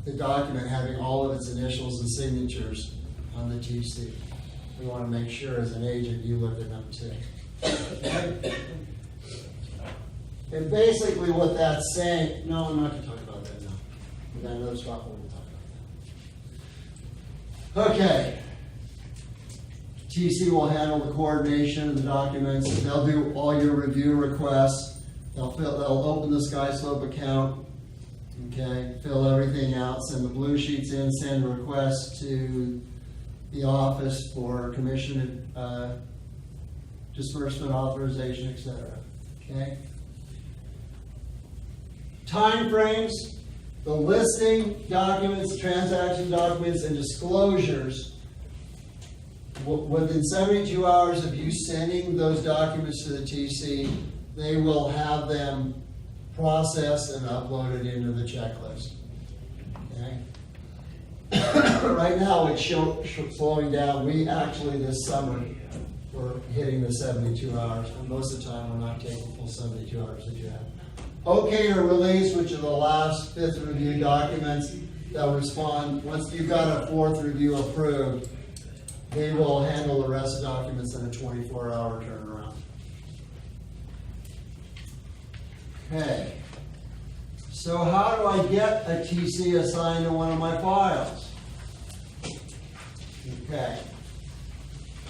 the document having all of its initials and signatures on the TC. We want to make sure as an agent you look at them too. Okay? And basically what that's saying, no, I'm not going to talk about that now. We've got another spot where we'll talk about that. Okay. TC will handle the coordination of the documents. They'll do all your review requests. They'll open the SkySlope account. Okay, fill everything out, send the blue sheets in, send requests to the office for commission, disbursement authorization, etc. Okay. Time frames, the listing documents, transaction documents, and disclosures. Within 72 hours of you sending those documents to the TC, they will have them processed and uploaded into the checklist. Okay. Right now it's slowing down. We actually this summer we're hitting the 72 hours, and most of the time we're not taking full 72 hours that you have. Okay to release, which are the last 5th review documents that respond. Once you've got a 4th review approved, they will handle the rest of the documents in a 24-hour turnaround. Okay. So how do I get a TC assigned to one of my files? Okay.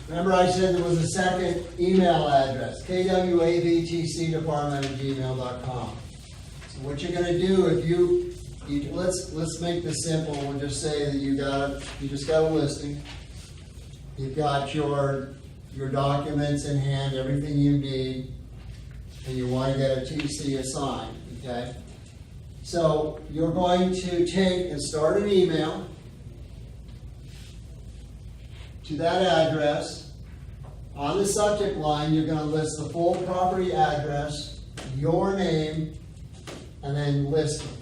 Remember I said there was a second email address, kwavtcdepartment@gmail.com. So what you're going to do if let's make this simple. We'll just say that you just got a listing. You've got your documents in hand, everything you need, and you want to get a TC assigned, okay? So you're going to take and start an email to that address. On the subject line, you're going to list the full property address, your name, and then listing.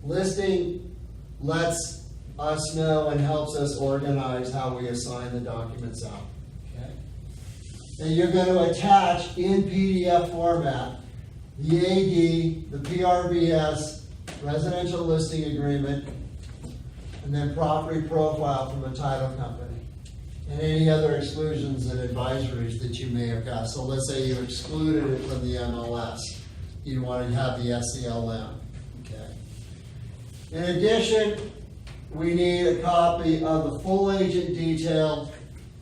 Listing lets us know and helps us organize how we assign the documents out. Okay? And you're going to attach in PDF format the AD, the PRVS, residential listing agreement, and then property profile from a title company, and any other exclusions and advisories that you may have got. So let's say you excluded it from the MLS. You want to have the SCLM. Okay. In addition, we need a copy of the full agent detail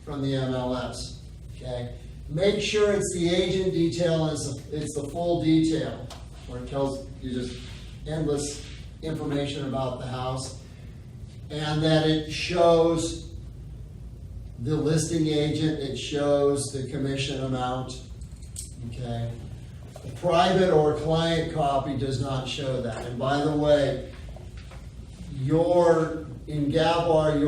from the MLS. Okay. Make sure it's the agent detail and it's the full detail, where it tells you just endless information about the house, and that it shows the listing agent, it shows the commission amount. Okay. A private or client copy does not show that. And by the way, your in Gabbar,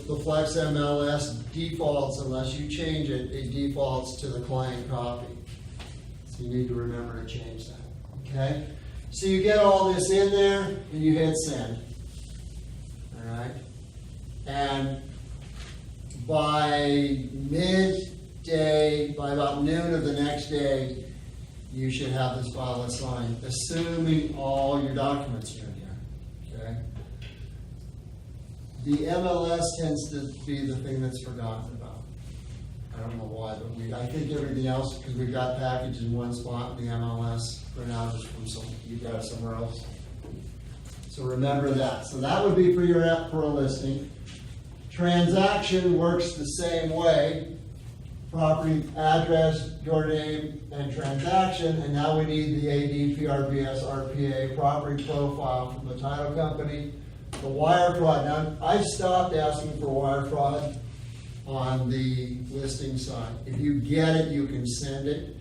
the Flex MLS defaults, unless you change it, it defaults to the client copy. So you need to remember to change that, okay? So you get all this in there, and you hit send, all right? And by midday, by about noon of the next day, you should have this file assigned, assuming all your documents are in here, okay? The MLS tends to be the thing that's forgotten about. I don't know why, but I think everything else, because we've got packaged in one spot, the MLS for now, just from you got it somewhere else. So remember that. So that would be for your for a listing. Transaction works the same way. Property address, your name, and transaction, and now we need the AD, PRBS, RPA, property profile from the title company. The wire fraud, now I've stopped asking for wire fraud on the listing side. If you get it, you can send it,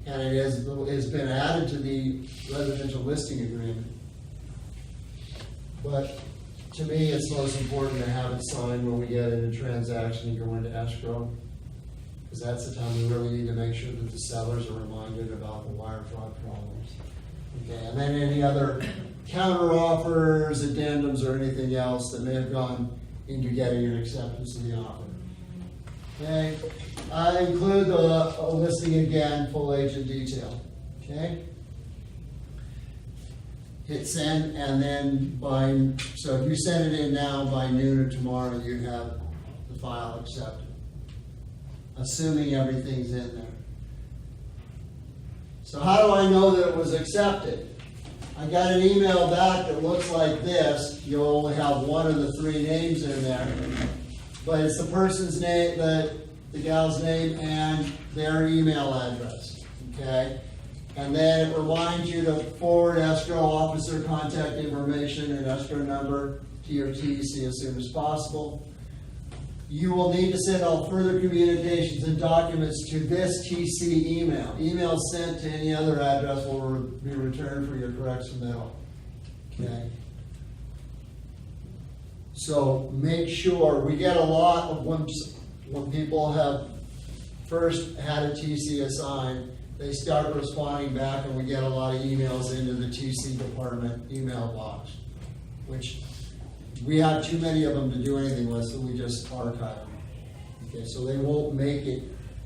and it has been added to the residential listing agreement. But to me, it's most important to have it signed when we get into transaction and go into escrow, because that's the time we really need to make sure that the sellers are reminded about the wire fraud problems. Okay, and then any other counter offers, addendums, or anything else that may have gone into getting an acceptance of the offer. Okay, I include the listing again, full agent detail. Okay, hit send, and then so if you send it in now, by noon or tomorrow, you have the file accepted, assuming everything's in there. So how do I know that it was accepted? I got an email back that looks like this. You'll only have one of the three names in there, but it's the person's name, the gal's name, and their email address, okay? And then it reminds you to forward escrow officer contact information and escrow number to your TC as soon as possible. You will need to send all further communications and documents to this TC email. Emails sent to any other address will be returned for your correct submittal. Okay. So make sure, we get a lot of when people have first had a TC assigned, they start responding back, and we get a lot of emails into the TC department email box, which we have too many of them to do anything with, so we just archive them. Okay, so they won't make it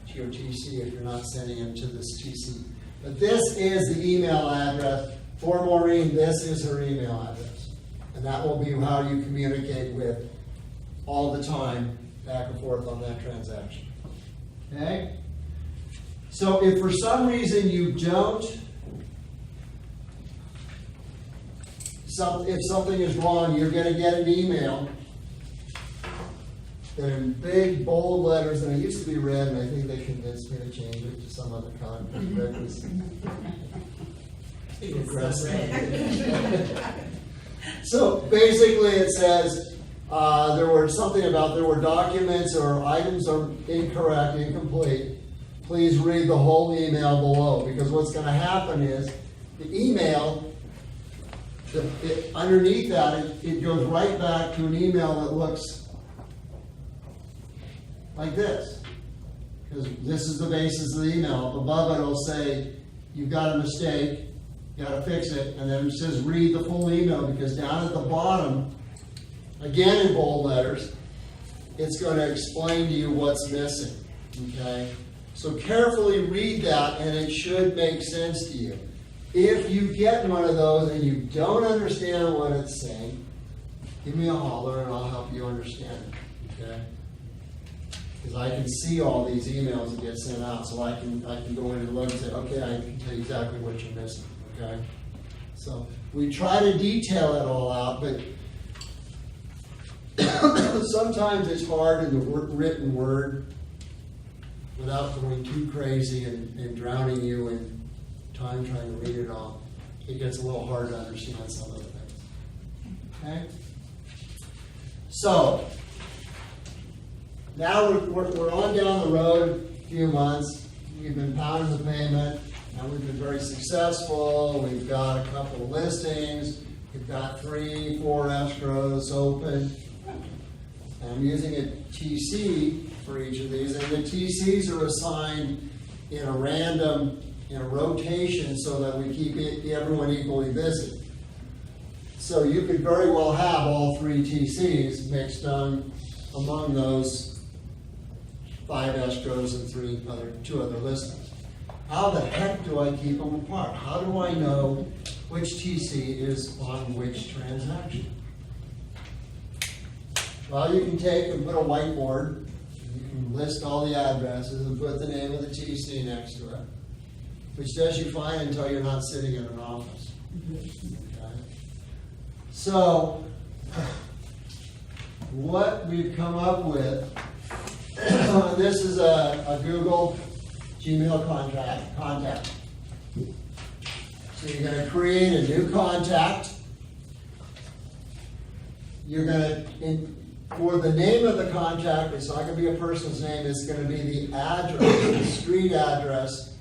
to your TC if you're not sending them to this TC. But this is the email address for Maureen. This is her email address, and that will be how you communicate with all the time, back and forth on that transaction. Okay. So if for some reason you don't, if something is wrong, you're going to get an email that in big, bold letters, and it used to be red, and I think they convinced me to change it to some other color. Red was progressive. So basically it says there were documents or items are incorrect, incomplete. Please read the whole email below, because what's going to happen is the email, underneath that, it goes right back to an email that looks like this, because this is the basis of the email. Above it will say, you've got a mistake, you got to fix it, and then it says read the full email, because down at the bottom, again in bold letters, it's going to explain to you what's missing. Okay, so carefully read that, and it should make sense to you. If you get one of those and you don't understand what it's saying, give me a holler and I'll help you understand it, okay? Because I can see all these emails that get sent out, so I can go in and look and say, okay, I can tell you exactly what you're missing, okay? So we try to detail it all out, but sometimes it's hard in the written word without going too crazy and drowning you in time trying to read it all. It gets a little hard to understand some of the things. Okay? So, now we're on down the road a few months. We've been pounding the pavement, and we've been very successful. We've got a couple of listings. You've got 3, 4 escrows open. And I'm using a TC for each of these, and the TCs are assigned in a random, in a rotation so that we keep everyone equally busy. So you could very well have all 3 TCs mixed on among those 5 escrows and 2 other listings. How the heck do I keep them apart? How do I know which TC is on which transaction? Well, you can take and put a whiteboard, you can list all the addresses and put the name of the TC next to it, which does you fine until you're not sitting in an office. Okay? So, what we've come up with, this is a Google Gmail contact. So you're going to create a new contact. You're going to, for the name of the contact, it's not going to be a person's name, it's going to be the address, the street address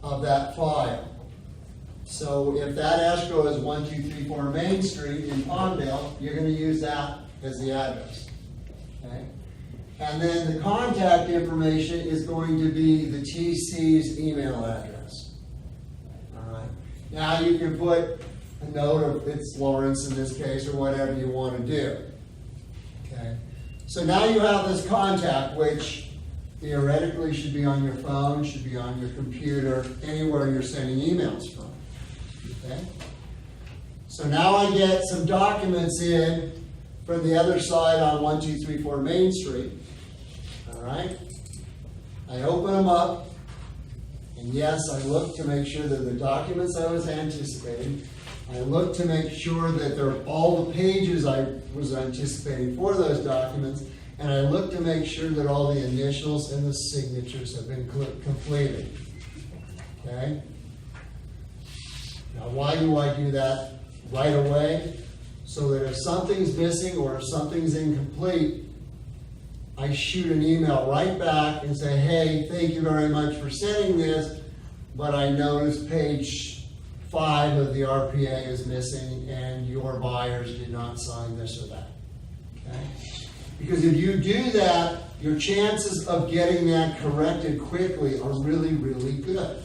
of that file. So if that escrow is 1234 Main Street in Palmdale, you're going to use that as the address. Okay? And then the contact information is going to be the TC's email address. All right. Now you can put a note of it's Lawrence in this case or whatever you want to do. Okay. So now you have this contact, which theoretically should be on your phone, should be on your computer, anywhere you're sending emails from. Okay. So now I get some documents in from the other side on 1234 Main Street. All right. I open them up, and yes, I look to make sure that the documents I was anticipating. I look to make sure that they're all the pages I was anticipating for those documents, and I look to make sure that all the initials and the signatures have been completed. Okay? Now, why do I do that right away? So that if something's missing or if something's incomplete, I shoot an email right back and say, hey, thank you very much for sending this, but I noticed page 5 of the RPA is missing and your buyers did not sign this or that. Okay? Because if you do that, your chances of getting that corrected quickly are really, really good.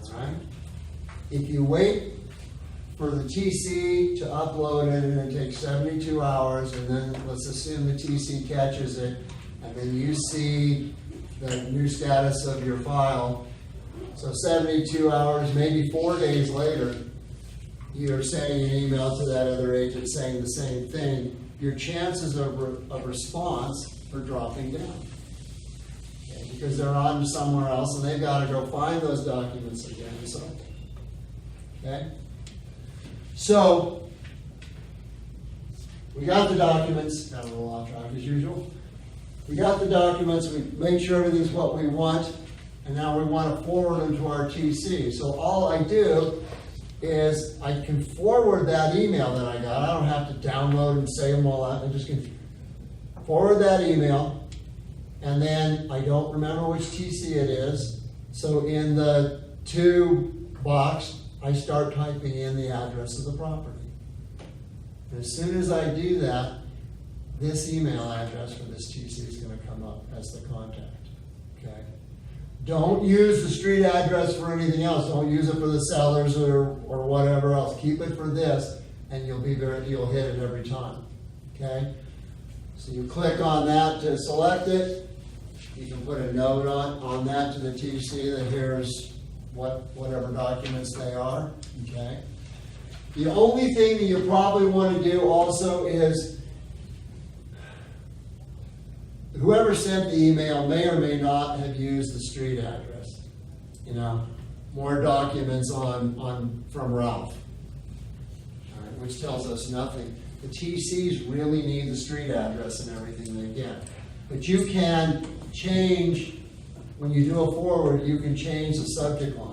All right? If you wait for the TC to upload it and it takes 72 hours, and then let's assume the TC catches it, and then you see the new status of your file. So 72 hours, maybe 4 days later, you're sending an email to that other agent saying the same thing. Your chances of response are dropping down. Okay? Because they're on somewhere else and they've got to go find those documents again. Okay? So, we got the documents, got a little off track as usual. We got the documents, we made sure everything's what we want, and now we want to forward them to our TC. So all I do is I can forward that email that I got. I don't have to download and save them all out. I just can forward that email, and then I don't remember which TC it is. So in the to box, I start typing in the address of the property. And as soon as I do that, this email address for this TC is going to come up as the contact. Okay? Don't use the street address for anything else. Don't use it for the sellers or whatever else. Keep it for this, and you'll hit it every time. Okay? So you click on that to select it. You can put a note on that to the TC that here's whatever documents they are. Okay? The only thing that you probably want to do also is whoever sent the email may or may not have used the street address. You know, more documents from Ralph, all right, which tells us nothing. The TCs really need the street address and everything they get. But you can change, when you do a forward, you can change the subject line.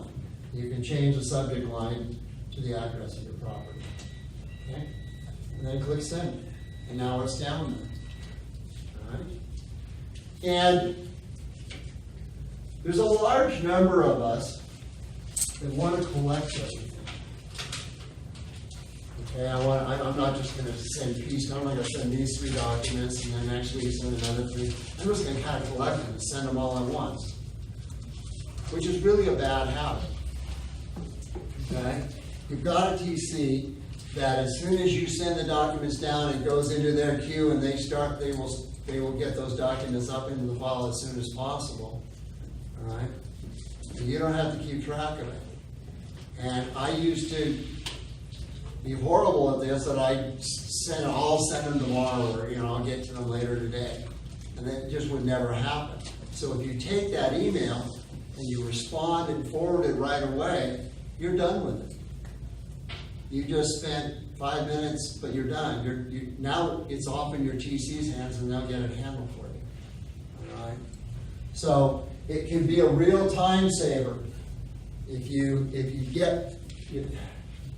You can change the subject line to the address of your property. Okay? And then click send. And now it's down there. All right? And there's a large number of us that want to collect everything. Okay, I'm not just gonna send pieces, I'm not gonna send these 3 documents and then next week send another 3. I'm just gonna kind of collect them and send them all at once, which is really a bad habit. Okay? You've got a TC that as soon as you send the documents down, it goes into their queue and they will get those documents up into the file as soon as possible. All right? And you don't have to keep track of it. And I used to be horrible at this, that I'll send them tomorrow, or I'll get to them later today. And that just would never happen. So if you take that email and you respond and forward it right away, you're done with it. You just spent 5 minutes, but you're done. Now it's off in your TC's hands, and they'll get it handled for you. All right? So it can be a real time saver if you get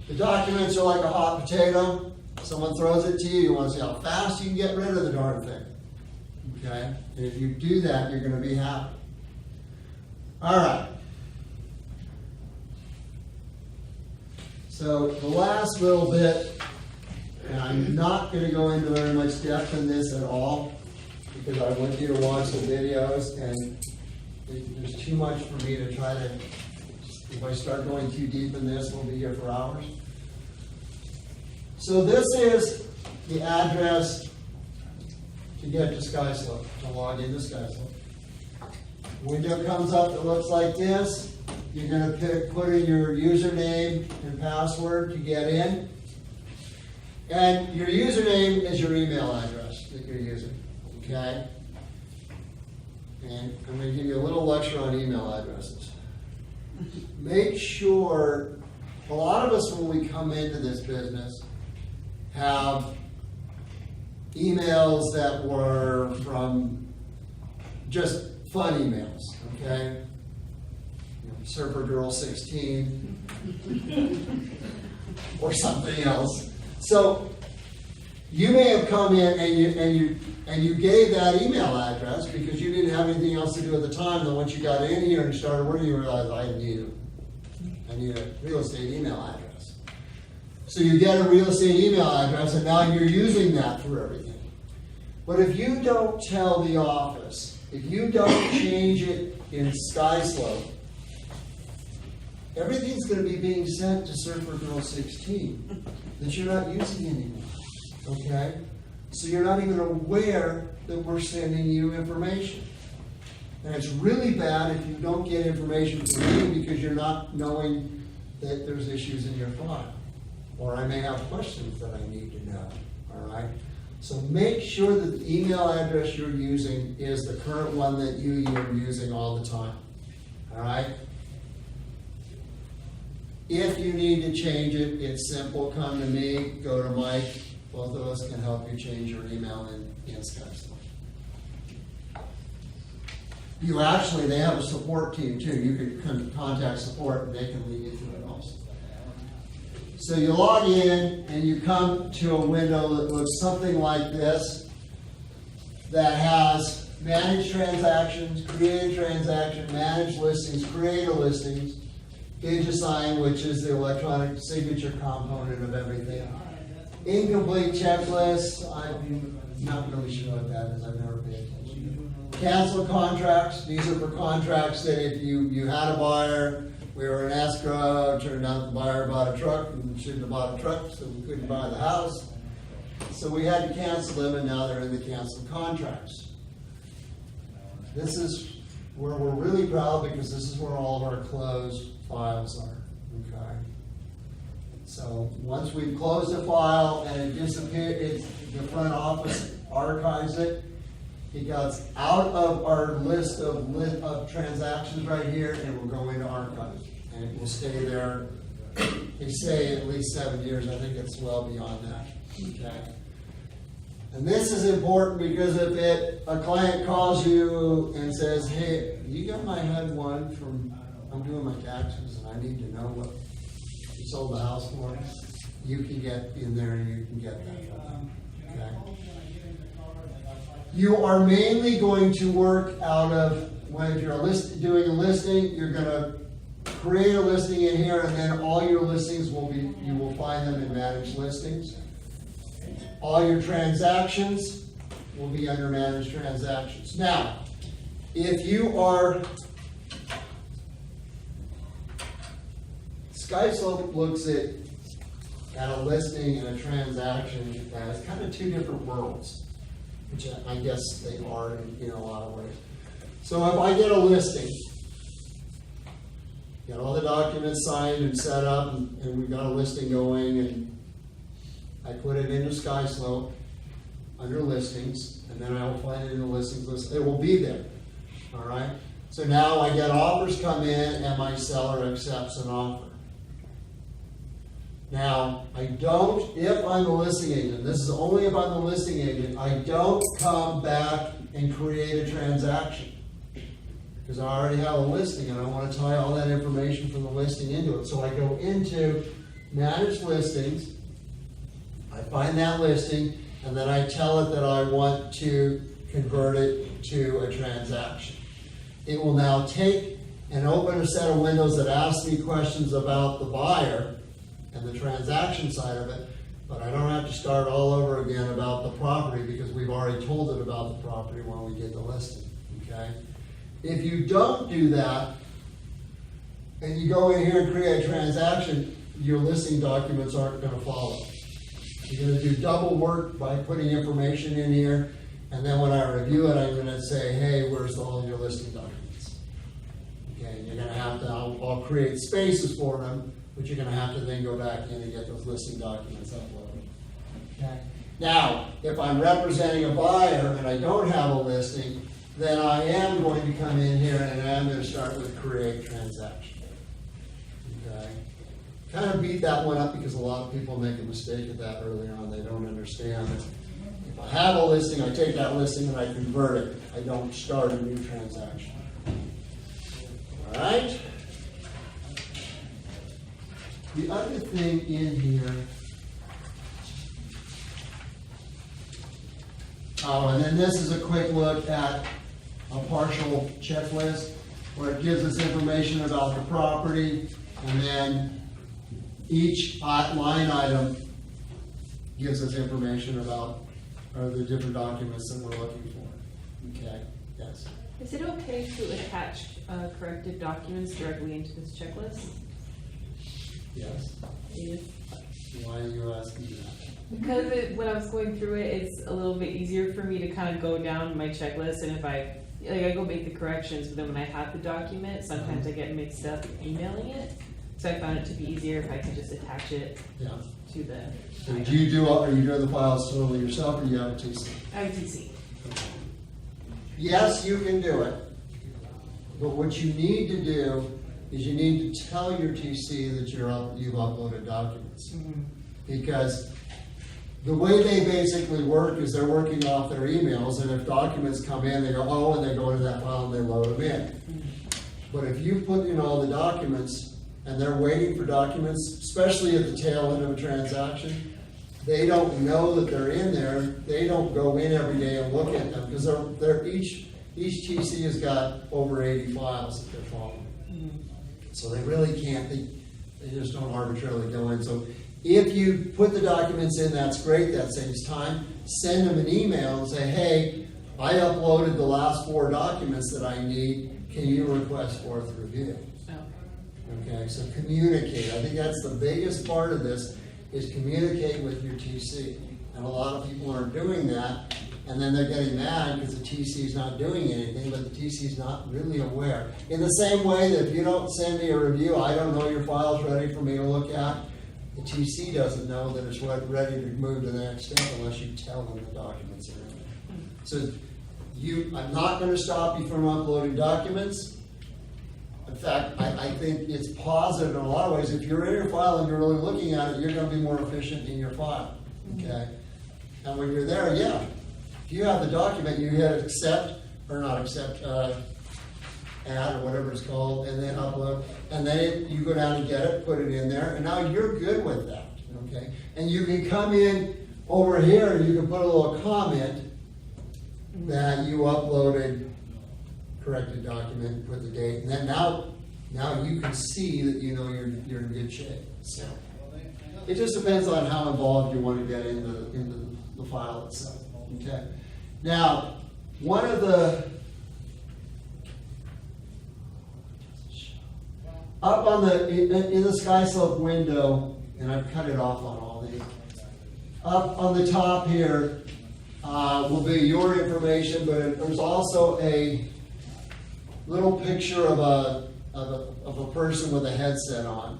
the documents are like a hot potato. Someone throws it to you. You want to see how fast you can get rid of the darn thing. Okay? And if you do that, you're going to be happy. All right. So the last little bit, and I'm not going to go into very much depth in this at all, because I want you to watch the videos, and there's too much for me to try to, if I start going too deep in this, we'll be here for hours. So this is the address to get to SkySlope, to log into SkySlope. Window comes up that looks like this. You're going to put in your username and password to get in. And your username is your email address that you're using. Okay? And I'm going to give you a little lecture on email addresses. Make sure, a lot of us when we come into this business have emails that were from just fun emails, okay? Surfer Girl 16 or something else. So you may have come in and you gave that email address because you didn't have anything else to do at the time. Then once you got in here and started working, you realized I need a real estate email address. So you get a real estate email address, and now you're using that for everything. But if you don't tell the office, if you don't change it in SkySlope, everything's going to be being sent to Surfer Girl 16 that you're not using anymore. Okay? So you're not even aware that we're sending you information. And it's really bad if you don't get information from me because you're not knowing that there's issues in your file. Or I may have questions that I need to know. All right? So make sure that the email address you're using is the current one that you're using all the time. All right? If you need to change it, it's simple. Come to me, go to Mike. Both of us can help you change your email in SkySlope. They have a support team too. You can contact support and they can lead you through it also. So you log in and you come to a window that looks something like this, that has manage transactions, create a transaction, manage listings, create a listings, DigiSign, which is the electronic signature component of everything. Incomplete checklist, I'm not really sure what that is, I've never paid attention. Cancel contracts, these are for contracts that if you had a buyer, we were in escrow, turned out the buyer bought a truck and shouldn't have bought a truck, so we couldn't buy the house. So we had to cancel them, and now they're in the canceled contracts. This is where we're really proud because this is where all of our closed files are. Okay. So once we've closed the file and it disappears, the front office archives it. It goes out of our list of transactions right here, and it will go into archives, and it will stay there. They say at least 7 years. I think it's well beyond that. Okay. And this is important because if a client calls you and says, "Hey, you got my HUD one from I'm doing my taxes, and I need to know what you sold the house for," you can get in there and you can get that. Okay. You are mainly going to work out of, when you're doing a listing, you're going to create a listing in here, and then all your listings will be, you will find them in managed listings. All your transactions will be under managed transactions. Now, if you are, SkySlope looks at a listing and a transaction as kind of two different worlds, which I guess they are in a lot of ways. So if I get a listing, get all the documents signed and set up, and we've got a listing going, and I put it into SkySlope under listings, and then I will find it in the listings list. It will be there, all right? So now I get offers come in, and my seller accepts an offer. Now, I don't, if I'm the listing agent, this is only if I'm the listing agent, I don't come back and create a transaction. Because I already have a listing and I want to tie all that information from the listing into it. So I go into manage listings, I find that listing, and then I tell it that I want to convert it to a transaction. It will now take and open a set of windows that ask me questions about the buyer and the transaction side of it, but I don't have to start all over again about the property because we've already told it about the property when we get the listing, okay? If you don't do that, and you go in here and create a transaction, your listing documents aren't going to follow. You're going to do double work by putting information in here, and then when I review it, I'm going to say, hey, where's all your listing documents? Okay, and you're going to have to, I'll create spaces for them, but you're going to have to then go back in and get those listing documents uploaded. Okay. Now, if I'm representing a buyer and I don't have a listing, then I am going to come in here and I'm going to start with create transaction. Okay. Kind of beat that one up because a lot of people make a mistake at that early on. They don't understand that if I have a listing, I take that listing and I convert it. I don't start a new transaction. All right. The other thing in here, and then this is a quick look at a partial checklist where it gives us information about the property, and then each line item gives us information about the different documents that we're looking for. Okay, yes. Is it okay to attach corrected documents directly into this checklist? Yes. Yes. Why are you asking that? Because when I was going through it, it's a little bit easier for me to kind of go down my checklist, and if I go make the corrections, but then when I have the document, sometimes I get mixed up emailing it. So I found it to be easier if I could just attach it to the. So do you do? Are you doing the files totally yourself, or you have a TC? I have TC. Yes, you can do it, but what you need to do is you need to tell your TC that you've uploaded documents. Mm-hmm. Because the way they basically work is they're working off their emails, and if documents come in, they go, oh, and they go into that file and they load them in. Mm-hmm. But if you put in all the documents and they're waiting for documents, especially at the tail end of a transaction, they don't know that they're in there. They don't go in every day and look at them because each TC has got over 80 files that they're following. So they really can't, they just don't arbitrarily go in. So if you put the documents in, that's great, that saves time. Send them an email and say, hey, I uploaded the last 4 documents that I need. Can you request fourth review? Okay, so communicate. I think that's the biggest part of this, is communicate with your TC. And a lot of people aren't doing that. And then they're getting mad because the TC is not doing anything, but the TC is not really aware. In the same way that if you don't send me a review, I don't know your file's ready for me to look at. The TC doesn't know that it's ready to move to the next step unless you tell them the documents are in there. So I'm not going to stop you from uploading documents. In fact, I think it's positive in a lot of ways. If you're in your file and you're really looking at it, you're going to be more efficient in your file. Okay? And when you're there, if you have the document, you hit accept, or not accept, add, or whatever it's called, and then upload, and then you go down and get it, put it in there, and now you're good with that, okay? And you can come in over here, and you can put a little comment that you uploaded corrected document, put the date, and then now now you can see that you know you're in good shape. So it just depends on how involved you want to get into the file itself. Okay. Now, one of the up on the in the SkySlope window, and I've cut it off on all these. Up on the top here will be your information, but there's also a little picture of a person with a headset on.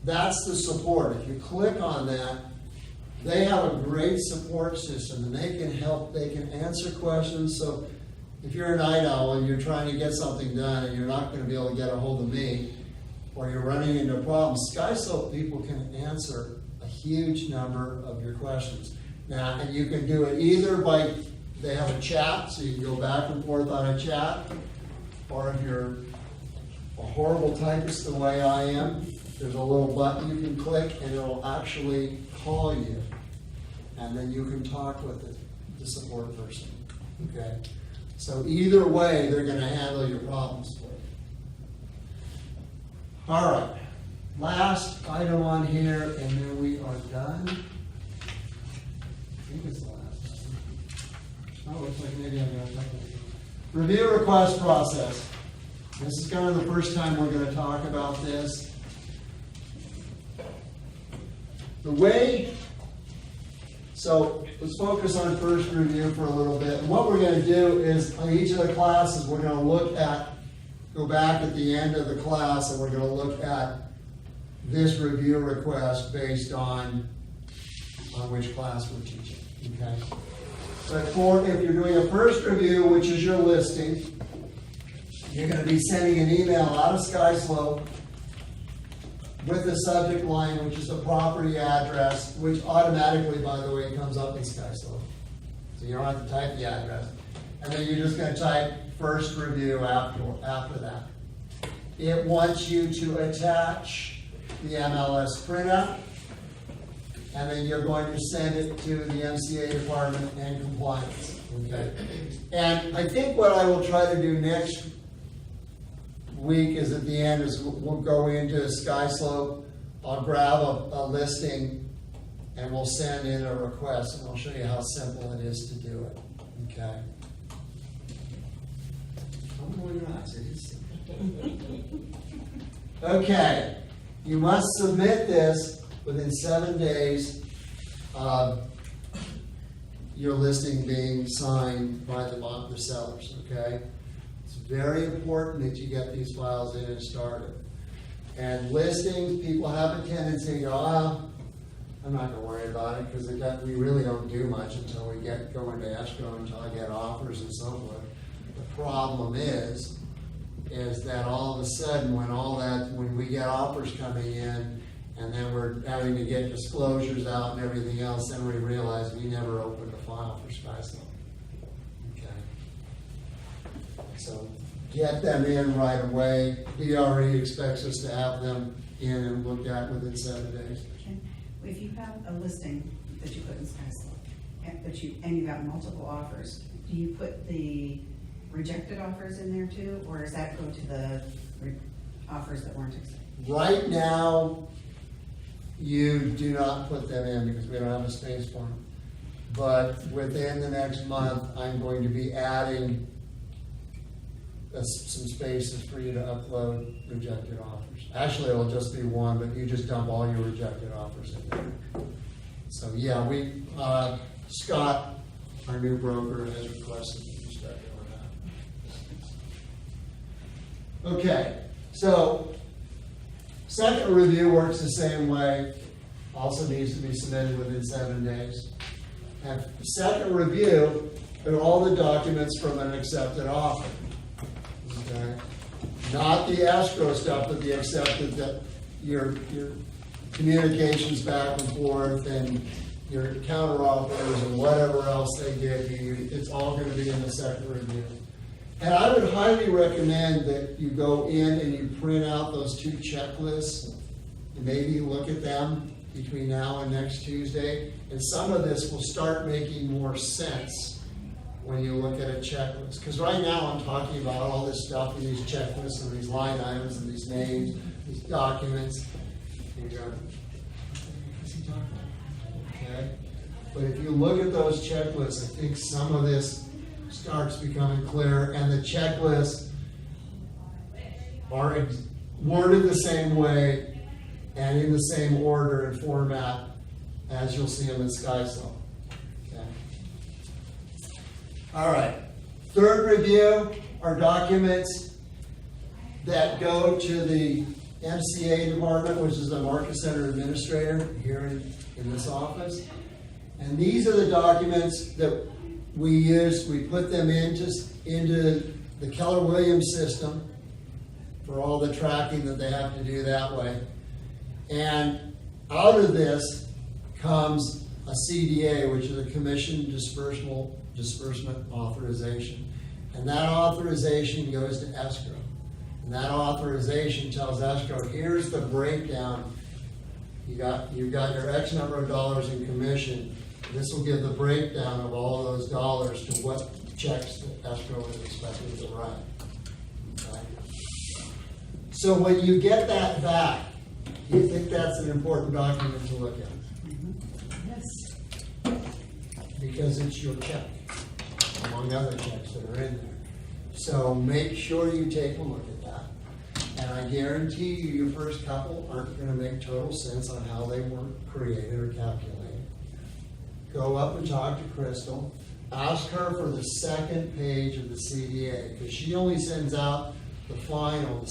That's the support. If you click on that, they have a great support system, and they can help. They can answer questions. So if you're a night owl and you're trying to get something done and you're not going to be able to get a hold of me, or you're running into problems, SkySlope people can answer a huge number of your questions. Now, and you can do it either by, they have a chat, so you can go back and forth on a chat, or if you're a horrible typist the way I am, there's a little button you can click and it'll actually call you. And then you can talk with the support person, okay? So either way, they're gonna handle your problems for you. All right, last item on here, and then we are done. I think it's the last item. Oh, looks like maybe I'm gonna talk about it. Review request process. This is kind of the first time we're gonna talk about this. The way, so let's focus on first review for a little bit. And what we're gonna do is, on each of the classes, we're gonna go back at the end of the class, and we're gonna look at this review request based on which class we're teaching, okay? But if you're doing a first review, which is your listing, you're gonna be sending an email out of SkySlope with the subject line, which is the property address, which automatically, by the way, comes up in SkySlope. So you don't have to type the address. And then you're just gonna type first review after that. It wants you to attach the MLS printout, and then you're going to send it to the MCA department and compliance, okay? And I think what I will try to do next week is at the end is we'll go into SkySlope, I'll grab a listing, and we'll send in a request, and I'll show you how simple it is to do it, okay? Okay, you must submit this within 7 days of your listing being signed by the sellers, okay? It's very important that you get these files in and started. And listings, people have a tendency to go, I'm not going to worry about it because we really don't do much until we go into escrow, until I get offers and so forth. The problem is that all of a sudden when we get offers coming in and then we're having to get disclosures out and everything else, then we realize we never opened a file for SkySlope. Okay. So get them in right away. DRE expects us to have them in and looked at within 7 days. Okay. If you have a listing that you put in SkySlope, and you have multiple offers, do you put the rejected offers in there too, or does that go to the offers that weren't accepted? Right now, you do not put them in because we don't have a space for them. But within the next month, I'm going to be adding some spaces for you to upload rejected offers. Actually, it'll just be one, but you just dump all your rejected offers in there. So yeah, Scott, our new broker, has requested that you start doing that. Okay, so second review works the same way. Also needs to be submitted within 7 days. And second review are all the documents from an accepted offer. Okay? Not the escrow stuff, but the accepted, that your communications back and forth and your counter offers and whatever else they give you. It's all going to be in the second review. And I would highly recommend that you go in and you print out those 2 checklists and maybe look at them between now and next Tuesday. And some of this will start making more sense when you look at a checklist. Because right now I'm talking about all this stuff and these checklists and these line items and these names, these documents. And you're going, what's he talking about? Okay? But if you look at those checklists, I think some of this starts becoming clear, and the checklists are worded the same way and in the same order and format as you'll see them in SkySlope. Okay. All right. Third review are documents that go to the MCA department, which is the Market Center Administrator here in this office. And these are the documents that we use. We put them into the Keller Williams system for all the tracking that they have to do that way. And out of this comes a CDA, which is a Commission Disbursement Authorization. And that authorization goes to escrow. And that authorization tells escrow, here's the breakdown. You've got your X number of dollars in commission. This will give the breakdown of all those dollars to what checks that escrow is expected to write. Okay? So when you get that back, do you think that's an important document to look at? Yes. Because it's your check, among other checks that are in there. So make sure you take a look at that. And I guarantee you, your first couple aren't going to make total sense on how they were created or calculated. Go up and talk to Crystal. Ask her for the second page of the CDA, because she only sends out the final.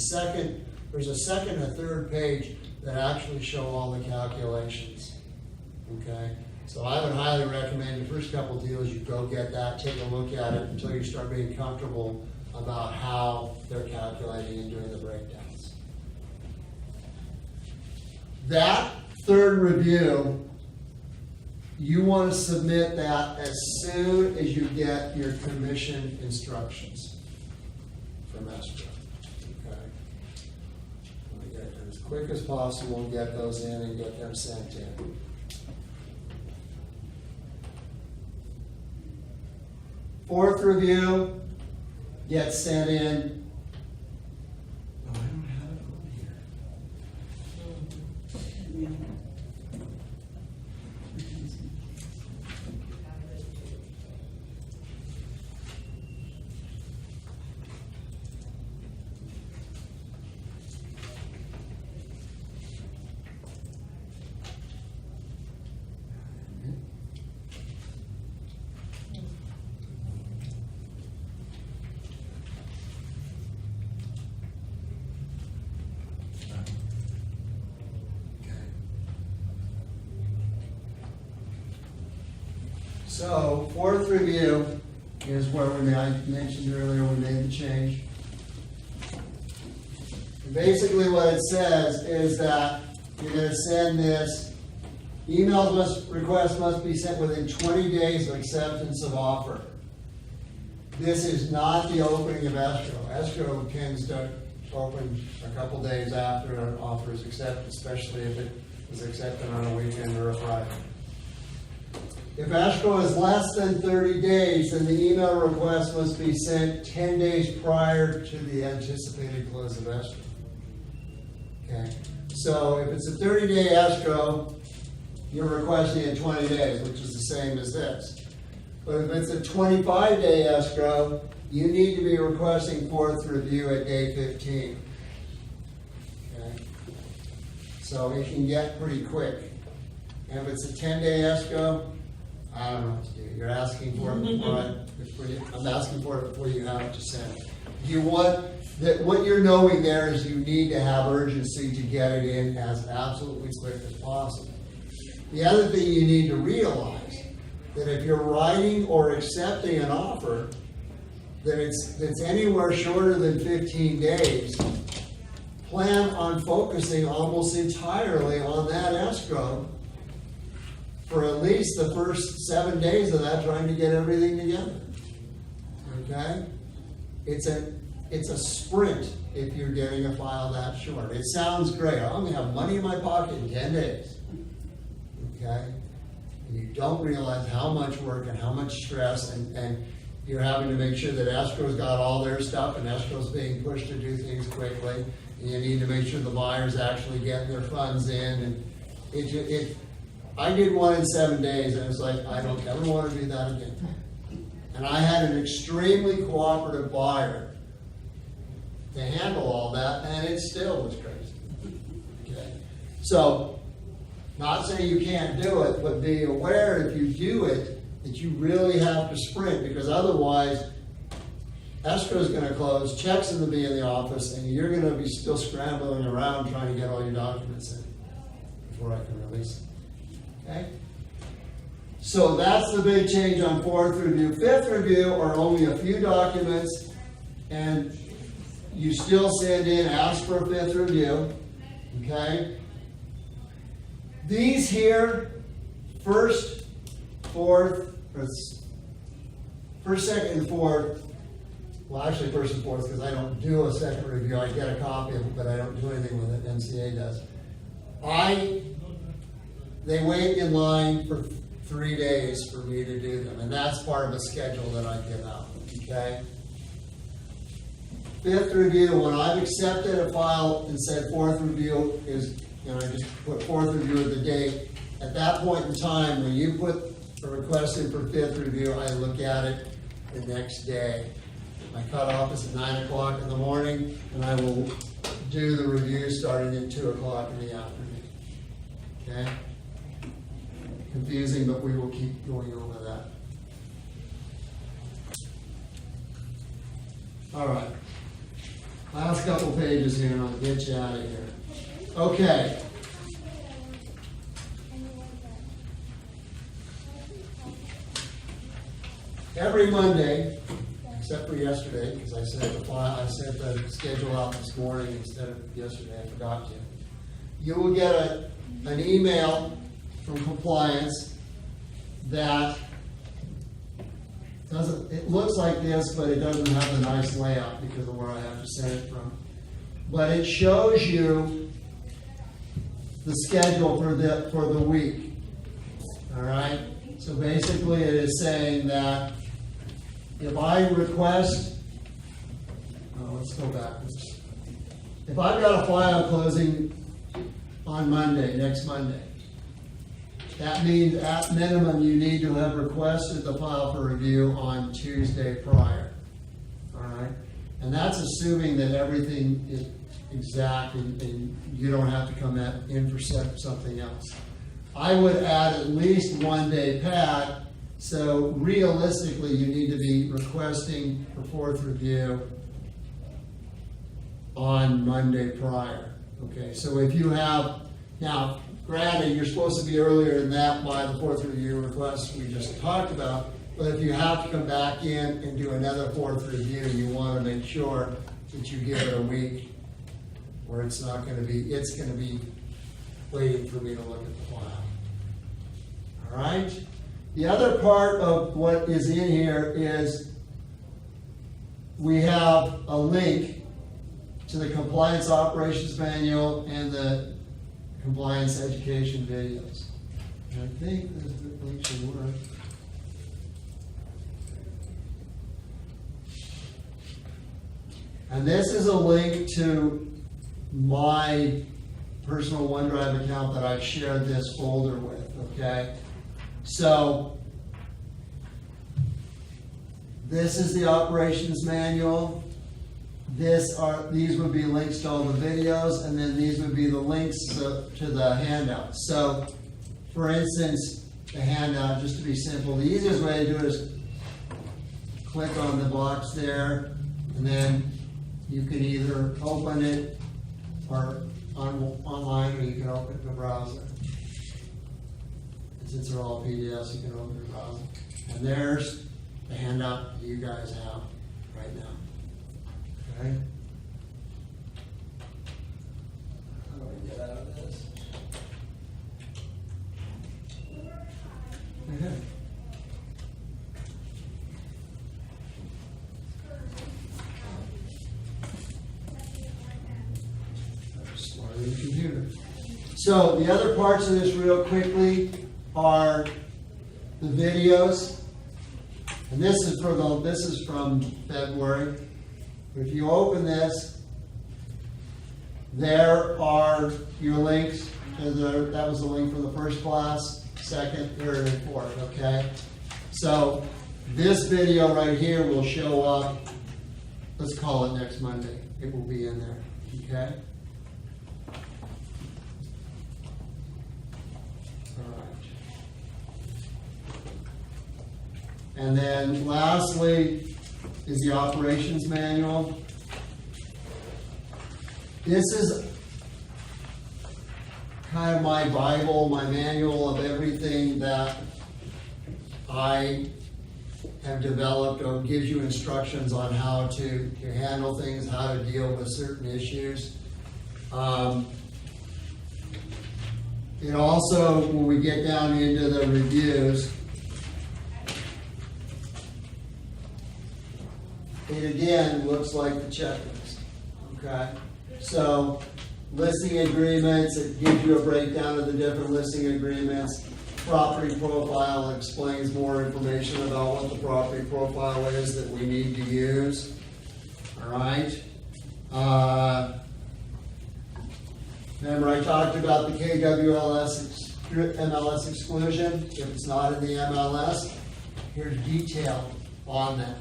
There's a second and third page that actually show all the calculations. Okay? So I would highly recommend the first couple deals, you go get that, take a look at it until you start being comfortable about how they're calculating and doing the breakdowns. That third review, you want to submit that as soon as you get your commission instructions from escrow. Okay? Want to get them as quick as possible and get those in and get them sent in. Fourth review gets sent in. Oh, I don't have it on here. So, fourth review is where I mentioned earlier we made the change. And basically what it says is that you're going to send this, request must be sent within 20 days of acceptance of offer. This is not the opening of escrow. Escrow tends to open a couple days after an offer is accepted, especially if it is accepted on a weekend or a Friday. If escrow is less than 30 days, then the email request must be sent 10 days prior to the anticipated close of escrow. Okay? So if it's a 30-day escrow, you're requesting it 20 days, which is the same as this. But if it's a 25-day escrow, you need to be requesting fourth review at day 15. Okay? So it can get pretty quick. And if it's a 10-day escrow, I don't know what to do. You're asking for it before I'm asking for it before you have it to send. You want that what you're knowing there is you need to have urgency to get it in as absolutely quick as possible. The other thing you need to realize that if you're writing or accepting an offer that's anywhere shorter than 15 days, plan on focusing almost entirely on that escrow for at least the first 7 days of that, trying to get everything together. Okay? It's a sprint if you're getting a file that short. It sounds great. I'm going to have money in my pocket in 10 days. Okay? And you don't realize how much work and how much stress, and You're having to make sure that escrow's got all their stuff and escrow's being pushed to do things quickly. And you need to make sure the buyer's actually getting their funds in, and I did one in 7 days, and it's like, I don't ever want to do that again. And I had an extremely cooperative buyer to handle all that, and it still was crazy. Okay? So, not saying you can't do it, but be aware if you do it, that you really have to sprint, because otherwise, escrow is going to close, checks are going to be in the office, and you're going to be still scrambling around trying to get all your documents in before I can release them. Okay? So that's the big change on fourth review. Fifth review are only a few documents, and you still send in, ask for a fifth review. Okay? These here, first, second, and fourth. Well, actually, first and fourth, because I don't do a second review. I get a copy of it, but I don't do anything with it. MCA does. They wait in line for 3 days for me to do them, and that's part of a schedule that I give out. Okay. Fifth review, when I've accepted a file and said fourth review is, I just put fourth review of the date. At that point in time, when you put a request in for fifth review, I look at it the next day. My cutoff is at 9 o'clock in the morning, and I will do the review starting at 2 o'clock in the afternoon. Okay? Confusing, but we will keep going over that. All right. Last couple pages here, and I'll get you out of here. Okay. Every Monday, except for yesterday, because I sent the schedule out this morning instead of yesterday, I forgot to. You will get an email from compliance that it looks like this, but it doesn't have the nice layout because of where I have to send it from. But it shows you the schedule for the week. All right? So basically it is saying that if I request, let's go backwards. If I've got a file closing on Monday, next Monday, that means at minimum you need to have requested the file for review on Tuesday prior. All right? And that's assuming that everything is exact and you don't have to come in for something else. I would add at least 1 day pad. So realistically, you need to be requesting for fourth review on Monday prior. Okay, so if you have, now granted, you're supposed to be earlier than that by the fourth review request we just talked about, but if you have to come back in and do another fourth review, you want to make sure that you give it a week where it's going to be waiting for me to look at the file. All right? The other part of what is in here is we have a link to the Compliance Operations Manual and the Compliance Education videos. And I think this link should work. And this is a link to my personal OneDrive account that I've shared this folder with, okay? So, this is the operations manual. These would be links to all the videos, and then these would be the links to the handouts. So, for instance, the handout, just to be simple, the easiest way to do it is click on the box there, and then you can either open it or online, or you can open it in the browser. And since they're all PDFs, you can open the browser. And there's the handout that you guys have right now. Okay? How do I get out of this? Okay. Smarter than a computer. So the other parts of this real quickly are the videos. And this is from February. If you open this, there are your links. That was the link for the first class, second, third, and fourth, okay? So this video right here will show up, let's call it next Monday. It will be in there, okay? All right. And then lastly is the operations manual. This is kind of my Bible, my manual of everything that I have developed. It gives you instructions on how to handle things, how to deal with certain issues. It also, when we get down into the reviews, it again looks like the checklist, okay? So, listing agreements, it gives you a breakdown of the different listing agreements. Property profile explains more information about what the property profile is that we need to use. All right. Remember I talked about the MLS exclusion. If it's not in the MLS, here's detail on that.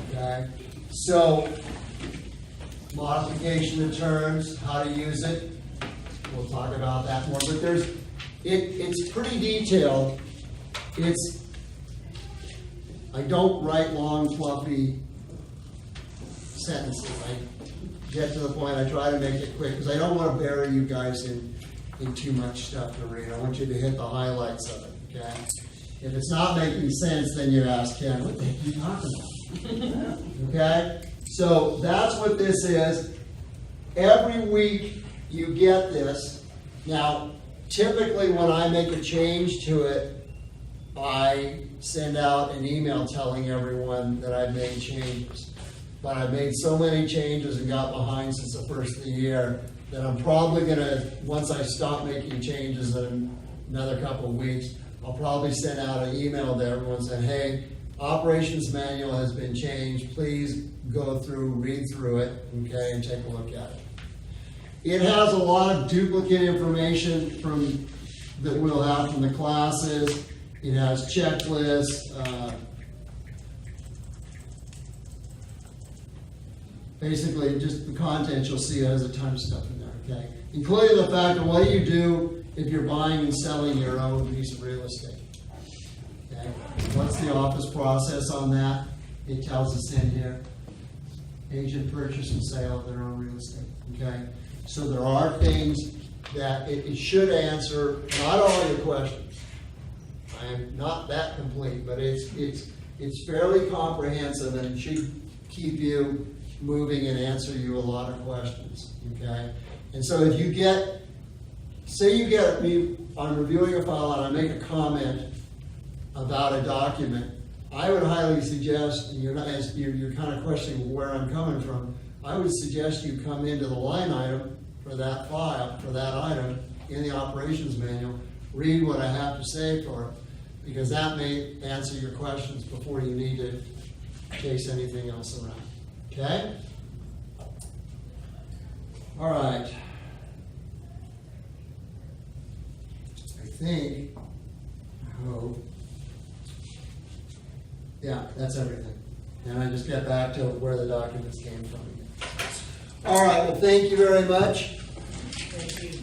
Okay. So, modification of terms, how to use it. We'll talk about that more. But it's pretty detailed. I don't write long, fluffy sentences. I get to the point, I try to make it quick, because I don't want to bury you guys in too much stuff to read. I want you to hit the highlights of it, okay? If it's not making sense, then you ask Ken, what the heck are you talking about? Okay? So that's what this is. Every week you get this. Now, typically when I make a change to it, I send out an email telling everyone that I've made changes. But I've made so many changes and got behind since the first of the year that I'm probably going to, once I stop making changes in another couple of weeks, I'll probably send out an email to everyone saying, hey, operations manual has been changed. Please go through, read through it, okay, and take a look at it. It has a lot of duplicate information that we'll have from the classes. It has checklists. Basically, just the content you'll see has a ton of stuff in there, okay? Including the fact of what do you do if you're buying and selling your own piece of real estate. Okay? What's the office process on that? It tells us in here. Agent purchase and sale of their own real estate, okay? So there are things that it should answer, not all your questions. I am not that complete, but it's fairly comprehensive, and it should keep you moving and answer you a lot of questions, okay? And so if you get, say you get me, I'm reviewing a file and I make a comment about a document, I would highly suggest, and you're kind of questioning where I'm coming from, I would suggest you come into the line item for that file, for that item in the operations manual, read what I have to say for it, because that may answer your questions before you need to chase anything else around. Okay? All right. I hope. Yeah, that's everything. And I just get back to where the documents came from again. All right, well, thank you very much. Thank you.